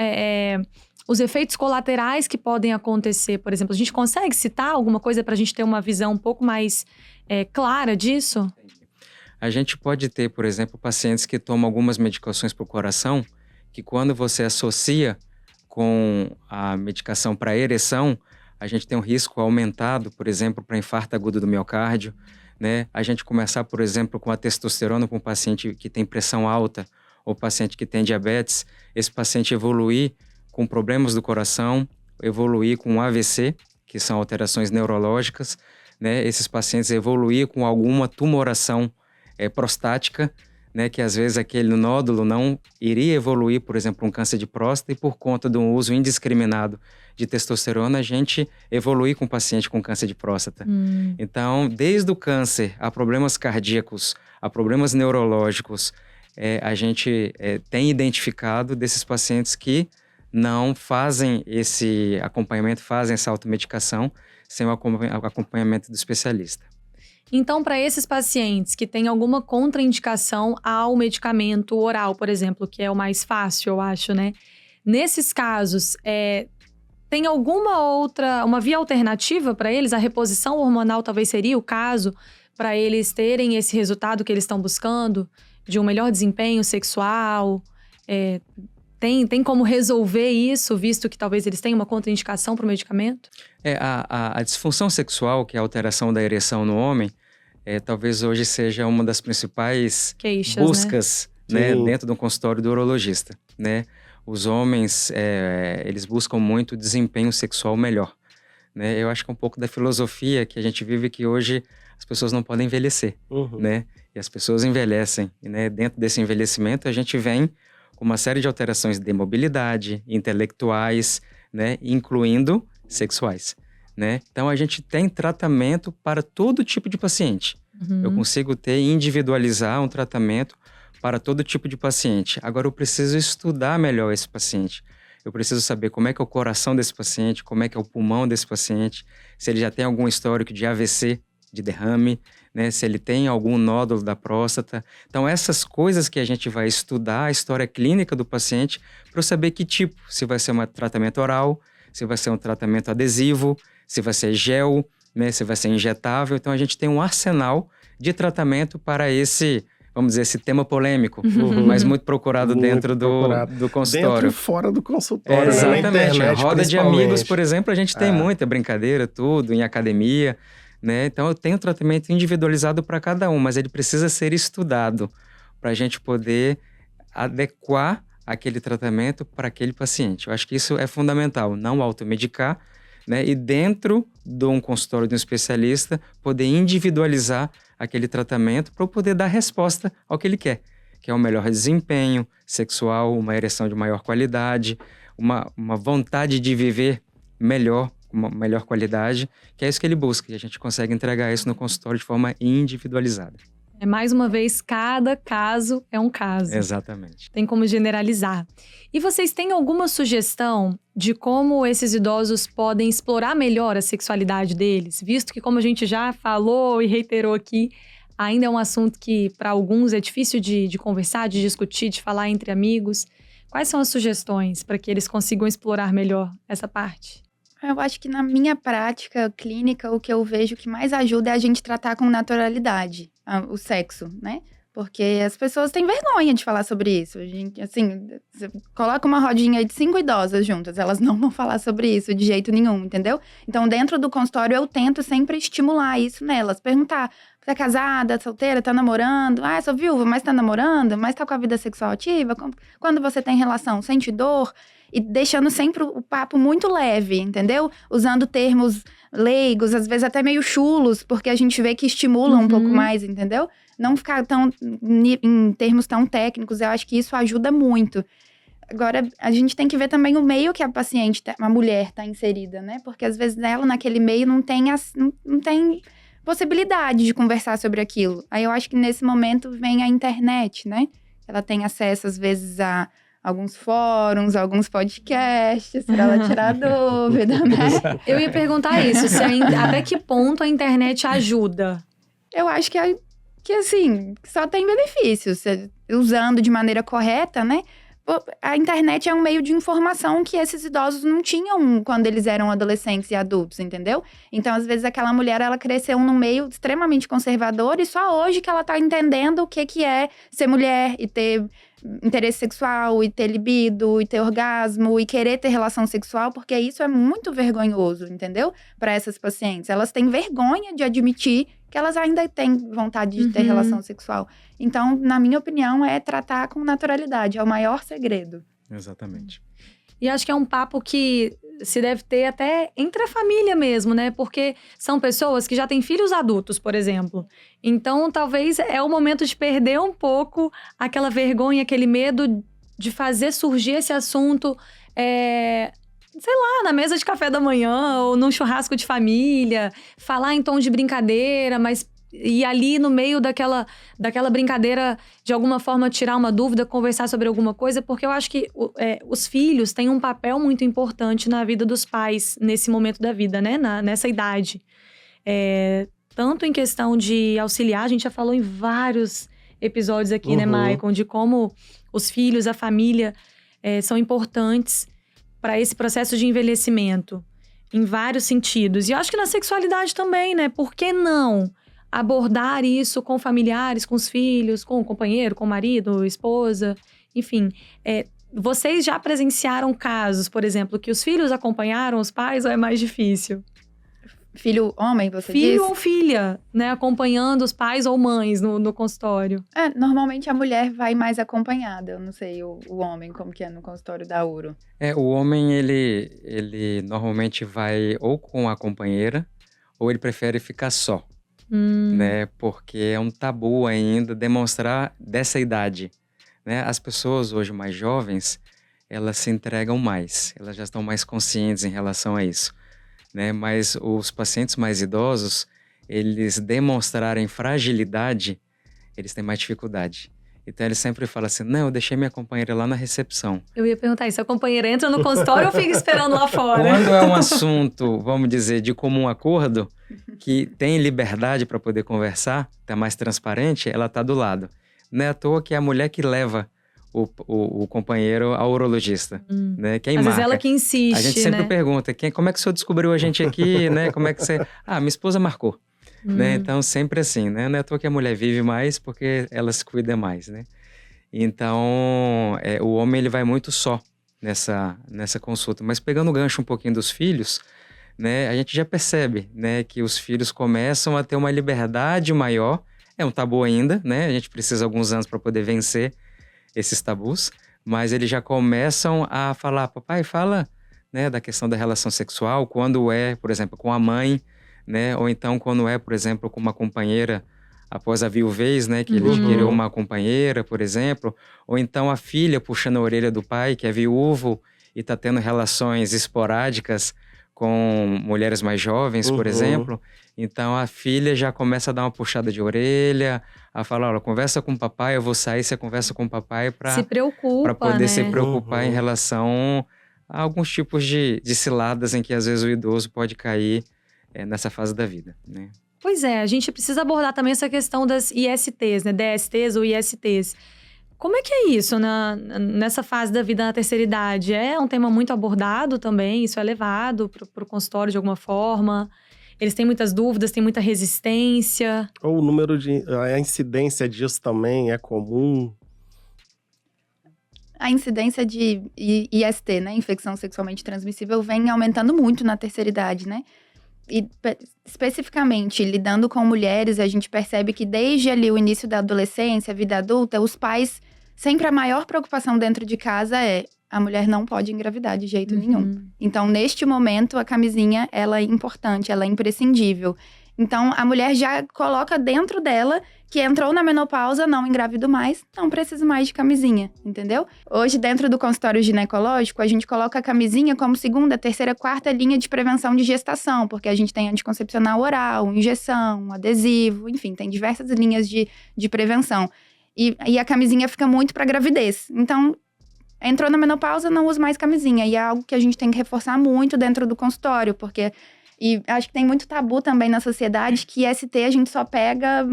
[SPEAKER 1] os efeitos colaterais que podem acontecer? Por exemplo, a gente consegue citar alguma coisa para a gente ter uma visão um pouco mais clara disso?
[SPEAKER 3] A gente pode ter, por exemplo, pacientes que tomam algumas medicações para o coração, que quando você associa com a medicação para ereção, a gente tem um risco aumentado, por exemplo, para infarto agudo do miocárdio, né? A gente começar, por exemplo, com a testosterona para um paciente que tem pressão alta ou paciente que tem diabetes, esse paciente evoluir com problemas do coração, evoluir com AVC, que são alterações neurológicas, né? Esses pacientes evoluir com alguma tumoração prostática, né? Que às vezes aquele nódulo não iria evoluir, por exemplo, um câncer de próstata, e por conta do uso indiscriminado de testosterona, a gente evoluir com o paciente com câncer de próstata. Então, desde o câncer a problemas cardíacos, a problemas neurológicos, a gente tem identificado desses pacientes que não fazem esse acompanhamento, fazem essa automedicação sem o acompanhamento do especialista.
[SPEAKER 1] Então, para esses pacientes que têm alguma contraindicação ao medicamento oral, por exemplo, que é o mais fácil, eu acho, né? Nesses casos, tem uma via alternativa para eles? A reposição hormonal talvez seria o caso para eles terem esse resultado que eles estão buscando, de um melhor desempenho sexual? Tem como resolver isso, visto que talvez eles tenham uma contraindicação para o medicamento?
[SPEAKER 3] A disfunção sexual, que é a alteração da ereção no homem, talvez hoje seja uma das principais buscas, né, dentro do consultório do urologista, né? Os homens, eles buscam muito desempenho sexual melhor, né? Eu acho que é um pouco da filosofia que a gente vive, que hoje as pessoas não podem envelhecer, né? E as pessoas envelhecem, né? Dentro desse envelhecimento, a gente vem com uma série de alterações de mobilidade, intelectuais, né? Incluindo sexuais, né? Então, a gente tem tratamento para todo tipo de paciente. Eu consigo individualizar um tratamento para todo tipo de paciente. Agora, eu preciso estudar melhor esse paciente. Eu preciso saber como é que é o coração desse paciente, como é que é o pulmão desse paciente, se ele já tem algum histórico de AVC, de derrame, né? Se ele tem algum nódulo da próstata. Então, essas coisas que a gente vai estudar, a história clínica do paciente, para eu saber que tipo, se vai ser um tratamento oral, se vai ser um tratamento adesivo, se vai ser gel, né? Se vai ser injetável. Então, a gente tem um arsenal de tratamento para esse, vamos dizer, esse tema polêmico, mas muito procurado dentro do consultório.
[SPEAKER 2] Dentro e fora do consultório, né?
[SPEAKER 3] Exatamente.
[SPEAKER 2] Na internet,
[SPEAKER 3] roda de amigos, por exemplo, a gente tem muita brincadeira, tudo, em academia, né? Então, eu tenho um tratamento individualizado para cada um, mas ele precisa ser estudado para a gente poder adequar aquele tratamento para aquele paciente. Eu acho que isso é fundamental, não automedicar, né? E dentro de um consultório de um especialista, poder individualizar aquele tratamento para eu poder dar resposta ao que ele quer, que é um melhor desempenho sexual, uma ereção de maior qualidade, uma vontade de viver melhor, uma melhor qualidade, que é isso que ele busca, e a gente consegue entregar isso no consultório de forma individualizada.
[SPEAKER 1] Mais uma vez, cada caso é um caso.
[SPEAKER 3] Exatamente.
[SPEAKER 1] Tem como generalizar. E vocês têm alguma sugestão de como esses idosos podem explorar melhor a sexualidade deles? Visto que, como a gente já falou e reiterou aqui, ainda é um assunto que, para alguns, é difícil de conversar, de discutir, de falar entre amigos. Quais são as sugestões para que eles consigam explorar melhor essa parte?
[SPEAKER 4] Eu acho que na minha prática clínica, o que eu vejo que mais ajuda é a gente tratar com naturalidade o sexo, né? Porque as pessoas têm vergonha de falar sobre isso. A gente, assim, você coloca uma rodinha aí de 5 idosas juntas, elas não vão falar sobre isso de jeito nenhum, entendeu? Então, dentro do consultório, eu tento sempre estimular isso nelas. Perguntar, você é casada, solteira, tá namorando? Ah, sou viúva, mas tá namorando? Mas tá com a vida sexual ativa? Quando você tem relação, sente dor? E deixando sempre o papo muito leve, entendeu? Usando termos leigos, às vezes até meio chulos, porque a gente vê que estimula um pouco mais, entendeu? Não ficar em termos tão técnicos, eu acho que isso ajuda muito. Agora, a gente tem que ver também o meio que a paciente, a mulher, está inserida, né? Porque às vezes ela, naquele meio, não tem possibilidade de conversar sobre aquilo. Aí eu acho que nesse momento vem a internet, né? Ela tem acesso, às vezes, a alguns fóruns, alguns podcasts, para ela tirar dúvida, né?
[SPEAKER 1] Eu ia perguntar isso, até que ponto a internet ajuda?
[SPEAKER 4] Eu acho que assim, só tem benefícios. Usando de maneira correta, né? A internet é um meio de informação que esses idosos não tinham quando eles eram adolescentes e adultos, entendeu? Então, às vezes, aquela mulher, ela cresceu num meio extremamente conservador e só hoje que ela tá entendendo o que é ser mulher e ter interesse sexual, e ter libido, e ter orgasmo, e querer ter relação sexual, porque isso é muito vergonhoso, entendeu? Para essas pacientes. Elas têm vergonha de admitir que elas ainda têm vontade de ter relação sexual. Então, na minha opinião, é tratar com naturalidade, é o maior segredo.
[SPEAKER 3] Exatamente.
[SPEAKER 1] E acho que é um papo que se deve ter até entre a família mesmo, né? Porque são pessoas que já têm filhos adultos, por exemplo. Então, talvez é o momento de perder um pouco aquela vergonha, aquele medo de fazer surgir esse assunto, sei lá, na mesa de café da manhã ou num churrasco de família, falar em tom de brincadeira, mas e ali no meio daquela brincadeira, de alguma forma tirar uma dúvida, conversar sobre alguma coisa, porque eu acho que os filhos têm um papel muito importante na vida dos pais nesse momento da vida, né? Nessa idade. Tanto em questão de auxiliar, a gente já falou em vários episódios aqui, né, Maicon? De como os filhos, a família são importantes para esse processo de envelhecimento, em vários sentidos. E eu acho que na sexualidade também, né? Por que não abordar isso com familiares, com os filhos, com o companheiro, com o marido, esposa, enfim. Vocês já presenciaram casos, por exemplo, que os filhos acompanharam os pais ou é mais difícil?
[SPEAKER 4] Filho homem, você diz?
[SPEAKER 1] Filho ou filha, né? Acompanhando os pais ou mães no consultório.
[SPEAKER 4] Normalmente a mulher vai mais acompanhada. Eu não sei o homem como que é no consultório da Uro.
[SPEAKER 3] O homem, ele normalmente vai ou com a companheira ou ele prefere ficar só. Né? Porque é um tabu ainda demonstrar dessa idade, né? As pessoas hoje mais jovens, elas se entregam mais, elas já estão mais conscientes em relação a isso, né? Mas os pacientes mais idosos, eles demonstrarem fragilidade, eles têm mais dificuldade. Então ele sempre fala assim, não, eu deixei minha companheira lá na recepção.
[SPEAKER 1] Eu ia perguntar isso, a companheira entra no consultório ou fica esperando lá fora?
[SPEAKER 3] Quando é um assunto, vamos dizer, de comum acordo, que tem liberdade para poder conversar, tá mais transparente, ela tá do lado. Não é à toa que é a mulher que leva o companheiro ao urologista, né? Quem
[SPEAKER 1] Às
[SPEAKER 3] marca.
[SPEAKER 1] vezes ela que insiste,
[SPEAKER 3] a gente sempre
[SPEAKER 1] né?
[SPEAKER 3] pergunta, como é que o senhor descobriu a gente aqui, né? Como é que você... minha esposa marcou. Né? Então, sempre assim, né? Não é à toa que a mulher vive mais porque ela se cuida mais, né? Então, o homem ele vai muito só nessa consulta. Mas pegando o gancho um pouquinho dos filhos, né? A gente já percebe, né? Que os filhos começam a ter uma liberdade maior. É um tabu ainda, né? A gente precisa de alguns anos para poder vencer esses tabus. Mas eles já começam a falar, papai, fala, né? Da questão da relação sexual, quando por exemplo, com a mãe, né? Ou então quando por exemplo, com uma companheira após a viuvez, né? Que ele adquiriu uma companheira, por exemplo. Ou então a filha puxando a orelha do pai, que é viúvo e está tendo relações esporádicas com mulheres mais jovens, por exemplo. Então a filha já começa a dar uma puxada de orelha, a falar, olha, conversa com o papai, eu vou sair, você conversa com o papai para poder
[SPEAKER 1] né?
[SPEAKER 3] se preocupar em relação a alguns tipos de ciladas em que às vezes o idoso pode cair nessa fase da vida, né?
[SPEAKER 1] Pois é, a gente precisa abordar também essa questão das ISTs, né? DSTs ou ISTs. Como é que é isso nessa fase da vida na terceira idade? É um tema muito abordado também? Isso é levado para o consultório de alguma forma? Eles têm muitas dúvidas, têm muita resistência?
[SPEAKER 2] Ou a incidência disso também é comum?
[SPEAKER 4] A incidência de IST, né, infecção sexualmente transmissível, vem aumentando muito na terceira idade, né? E especificamente lidando com mulheres, a gente percebe que desde ali o início da adolescência, a vida adulta, os pais, sempre a maior preocupação dentro de casa é a mulher não pode engravidar de jeito nenhum. Então, neste momento, a camisinha, ela é importante, ela é imprescindível. Então, a mulher já coloca dentro dela que entrou na menopausa, não engravido mais, não preciso mais de camisinha, entendeu? Hoje, dentro do consultório ginecológico, a gente coloca a camisinha como segunda, terceira, quarta linha de prevenção de gestação, porque a gente tem anticoncepcional oral, injeção, adesivo, enfim, tem diversas linhas de prevenção. E a camisinha fica muito para gravidez. Então, entrou na menopausa, não usa mais camisinha. E é algo que a gente tem que reforçar muito dentro do consultório, porque... E acho que tem muito tabu também na sociedade que ST a gente só pega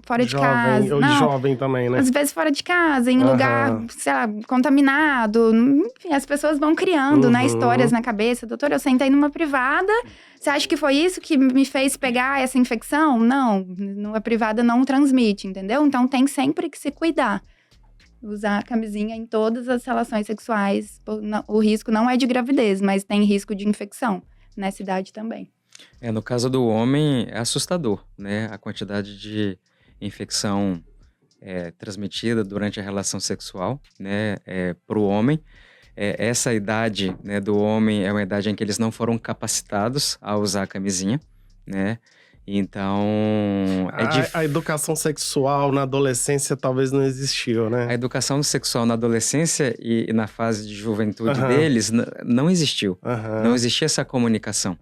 [SPEAKER 4] fora de casa.
[SPEAKER 2] Ou
[SPEAKER 4] não,
[SPEAKER 2] jovem também, né?
[SPEAKER 4] às vezes fora de casa, em lugar, sei lá, contaminado. Enfim, as pessoas vão criando, né, histórias na cabeça. Doutor, eu sentei numa privada, você acha que foi isso que me fez pegar essa infecção? Não, numa privada não transmite, entendeu? Então tem sempre que se cuidar. Usar a camisinha em todas as relações sexuais. O risco não é de gravidez, mas tem risco de infecção. Nessa idade também.
[SPEAKER 3] No caso do homem, é assustador, né? A quantidade de infecção transmitida durante a relação sexual, né? Para o homem. Essa idade, né, do homem é uma idade em que eles não foram capacitados a usar a camisinha, né? Então,
[SPEAKER 2] a educação sexual na adolescência talvez não existiu, né?
[SPEAKER 3] A educação sexual na adolescência e na fase de juventude deles não existiu. Não existia essa comunicação.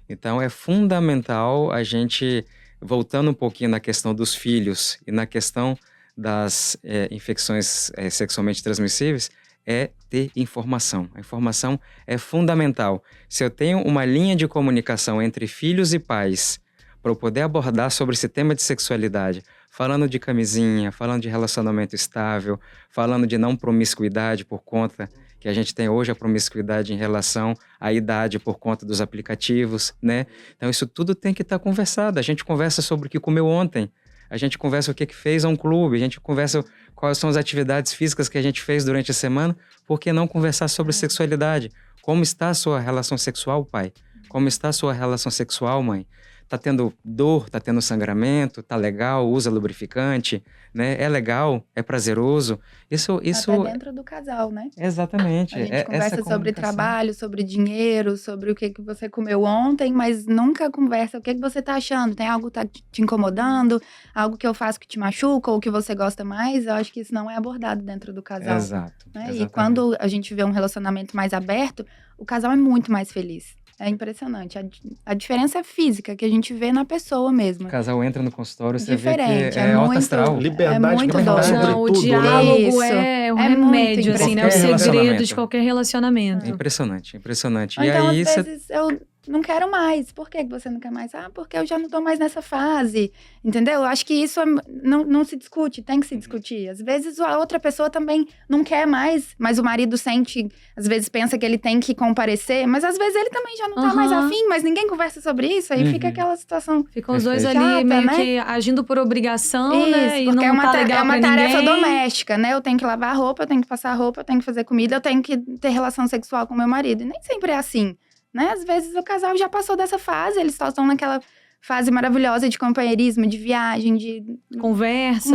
[SPEAKER 3] Então, é fundamental a gente, voltando um pouquinho na questão dos filhos e na questão das infecções sexualmente transmissíveis, é ter informação. A informação é fundamental. Se eu tenho uma linha de comunicação entre filhos e pais, para eu poder abordar sobre esse tema de sexualidade, falando de camisinha, falando de relacionamento estável, falando de não promiscuidade por conta que a gente tem hoje a promiscuidade em relação à idade por conta dos aplicativos, né? Então isso tudo tem que estar conversado. A gente conversa sobre o que comeu ontem, a gente conversa o que fez a um clube, a gente conversa quais são as atividades físicas que a gente fez durante a semana. Por que não conversar sobre sexualidade? Como está a sua relação sexual, pai? Como está a sua relação sexual, mãe? Tá tendo dor, tá tendo sangramento, tá legal, usa lubrificante, né? É legal, é prazeroso. Isso...
[SPEAKER 4] Até dentro do casal, né?
[SPEAKER 3] Exatamente.
[SPEAKER 4] A gente conversa sobre trabalho, sobre dinheiro, sobre o que você comeu ontem, mas nunca conversa o que você tá achando. Tem algo que tá te incomodando, algo que eu faço que te machuca ou que você gosta mais. Eu acho que isso não é abordado dentro do casal.
[SPEAKER 3] Exato.
[SPEAKER 4] Né? E quando a gente vê um relacionamento mais aberto, o casal é muito mais feliz. É impressionante. A diferença física que a gente vê na pessoa mesmo.
[SPEAKER 3] O casal entra no consultório, você
[SPEAKER 4] diferente,
[SPEAKER 3] vê que é alto astral.
[SPEAKER 2] Liberdade
[SPEAKER 4] muito
[SPEAKER 2] pra falar sobre
[SPEAKER 1] Não, o
[SPEAKER 2] tudo,
[SPEAKER 1] diálogo
[SPEAKER 2] né?
[SPEAKER 1] é o
[SPEAKER 4] É
[SPEAKER 1] remédio,
[SPEAKER 4] muito
[SPEAKER 1] assim, né? O
[SPEAKER 3] importante.
[SPEAKER 1] segredo de qualquer relacionamento.
[SPEAKER 3] É impressionante, impressionante.
[SPEAKER 4] Ou
[SPEAKER 3] E
[SPEAKER 4] então,
[SPEAKER 3] aí,
[SPEAKER 4] às vezes, eu não quero mais. Por que você não quer mais? Ah, porque eu já não tô mais nessa fase. Entendeu? Eu acho que isso não se discute, tem que se discutir. Às vezes a outra pessoa também não quer mais, mas o marido sente, às vezes pensa que ele tem que comparecer, mas às vezes ele também já não tá mais afim, mas ninguém conversa sobre isso, aí fica aquela situação.
[SPEAKER 1] Ficam os dois
[SPEAKER 3] Perfeito.
[SPEAKER 1] ali
[SPEAKER 4] Chata,
[SPEAKER 1] meio
[SPEAKER 4] né?
[SPEAKER 1] que agindo por obrigação,
[SPEAKER 4] Isso,
[SPEAKER 1] né? E
[SPEAKER 4] porque
[SPEAKER 1] não tá legal
[SPEAKER 4] é uma
[SPEAKER 1] pra
[SPEAKER 4] tarefa
[SPEAKER 1] ninguém.
[SPEAKER 4] doméstica, né? Eu tenho que lavar roupa, eu tenho que passar roupa, eu tenho que fazer comida, eu tenho que ter relação sexual com meu marido. E nem sempre é assim, né? Às vezes o casal já passou dessa fase, eles só estão naquela fase maravilhosa de companheirismo, de viagem, de conversa,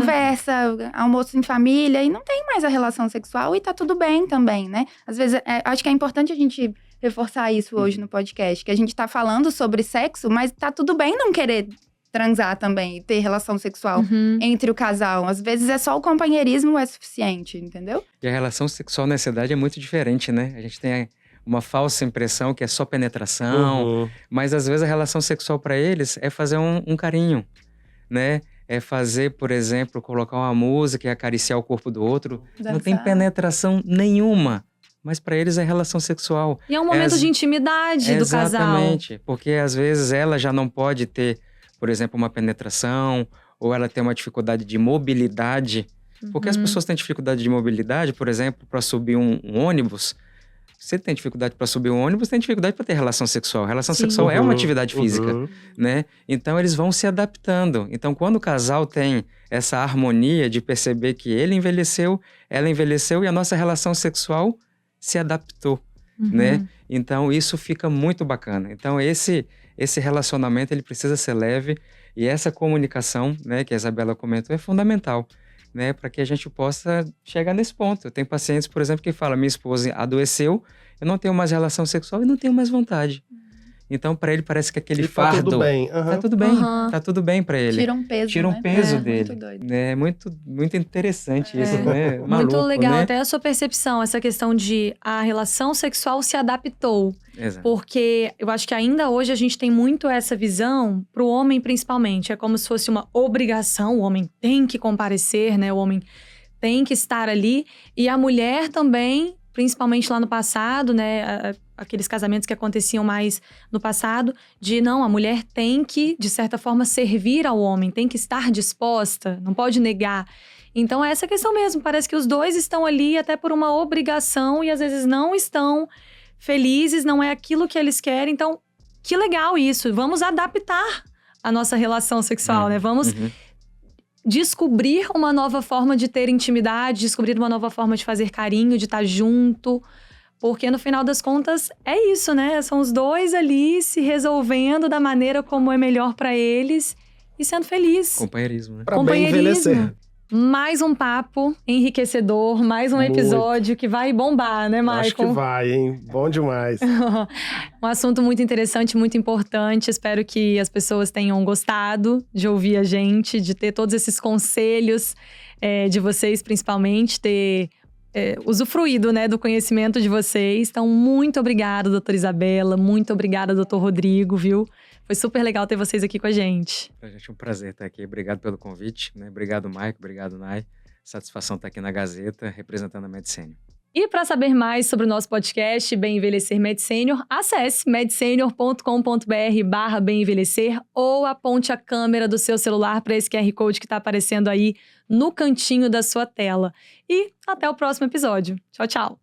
[SPEAKER 4] almoço em família, e não tem mais a relação sexual e tá tudo bem também, né? Às vezes, acho que é importante a gente reforçar isso hoje no podcast, que a gente tá falando sobre sexo, mas tá tudo bem não querer transar também, ter relação sexual entre o casal. Às vezes é só o companheirismo é suficiente, entendeu?
[SPEAKER 3] E a relação sexual nessa idade é muito diferente, né? A gente tem uma falsa impressão que é só penetração, mas às vezes a relação sexual para eles é fazer um carinho, né? É fazer, por exemplo, colocar uma música e acariciar o corpo do outro.
[SPEAKER 4] Dançar.
[SPEAKER 3] Não tem penetração nenhuma, mas para eles é relação sexual.
[SPEAKER 1] E é um momento de intimidade do casal.
[SPEAKER 3] Exatamente, porque às vezes ela já não pode ter, por exemplo, uma penetração, ou ela tem uma dificuldade de mobilidade, Porque as pessoas têm dificuldade de mobilidade, por exemplo, para subir um ônibus. Você tem dificuldade para subir um ônibus, tem dificuldade para ter relação sexual. Relação sexual é uma atividade física, né? Então, eles vão se adaptando. Então, quando o casal tem essa harmonia de perceber que ele envelheceu, ela envelheceu e a nossa relação sexual se adaptou, né? Então, isso fica muito bacana. Então, esse relacionamento, ele precisa ser leve e essa comunicação, né, que a Isabela comentou, é fundamental, né, para que a gente possa chegar nesse ponto. Eu tenho pacientes, por exemplo, que falam, minha esposa adoeceu, eu não tenho mais relação sexual e não tenho mais vontade. Então, para ele, parece que aquele fardo...
[SPEAKER 2] Tá tudo bem.
[SPEAKER 3] Tá tudo bem, tá tudo bem para ele.
[SPEAKER 4] Tira um peso,
[SPEAKER 3] dele.
[SPEAKER 4] Muito doido.
[SPEAKER 3] É muito interessante isso, né?
[SPEAKER 1] Muito
[SPEAKER 3] Maluco,
[SPEAKER 1] legal,
[SPEAKER 3] né?
[SPEAKER 1] até a sua percepção, essa questão de a relação sexual se adaptou.
[SPEAKER 3] Exato.
[SPEAKER 1] Porque eu acho que ainda hoje a gente tem muito essa visão, pro homem principalmente, é como se fosse uma obrigação, o homem tem que comparecer, né? O homem tem que estar ali. E a mulher também, principalmente lá no passado, né? Aqueles casamentos que aconteciam mais no passado, de não, a mulher tem que, de certa forma, servir ao homem, tem que estar disposta, não pode negar. Então é essa questão mesmo, parece que os dois estão ali até por uma obrigação e às vezes não estão felizes, não é aquilo que eles querem. Então, que legal isso, vamos adaptar a nossa relação sexual, né? Vamos descobrir uma nova forma de ter intimidade, descobrir uma nova forma de fazer carinho, de estar junto. Porque no final das contas é isso, né? São os dois ali se resolvendo da maneira como é melhor pra eles e sendo feliz.
[SPEAKER 3] Companheirismo, né?
[SPEAKER 2] Pra bem envelhecer.
[SPEAKER 1] Mais um papo enriquecedor, mais um episódio que vai bombar, né, Maicon?
[SPEAKER 2] Acho que vai, hein? Bom demais.
[SPEAKER 1] Um assunto muito interessante, muito importante. Espero que as pessoas tenham gostado de ouvir a gente, de ter todos esses conselhos de vocês, principalmente, ter usufruído, né, do conhecimento de vocês. Então, muito obrigada, doutora Isabela. Muito obrigada, doutor Rodrigo, viu? Foi super legal ter vocês aqui com a gente.
[SPEAKER 3] Pra gente é um prazer estar aqui. Obrigado pelo convite, né? Obrigado, Maicon. Obrigado, Nay. Satisfação estar aqui na Gazeta, representando a Medsenior.
[SPEAKER 1] E para saber mais sobre o nosso podcast Bem Envelhecer Medsenior, acesse medsenior.com.br/bem envelhecer ou aponte a câmera do seu celular para esse QR Code que está aparecendo aí no cantinho da sua tela. E até o próximo episódio. Tchau, tchau!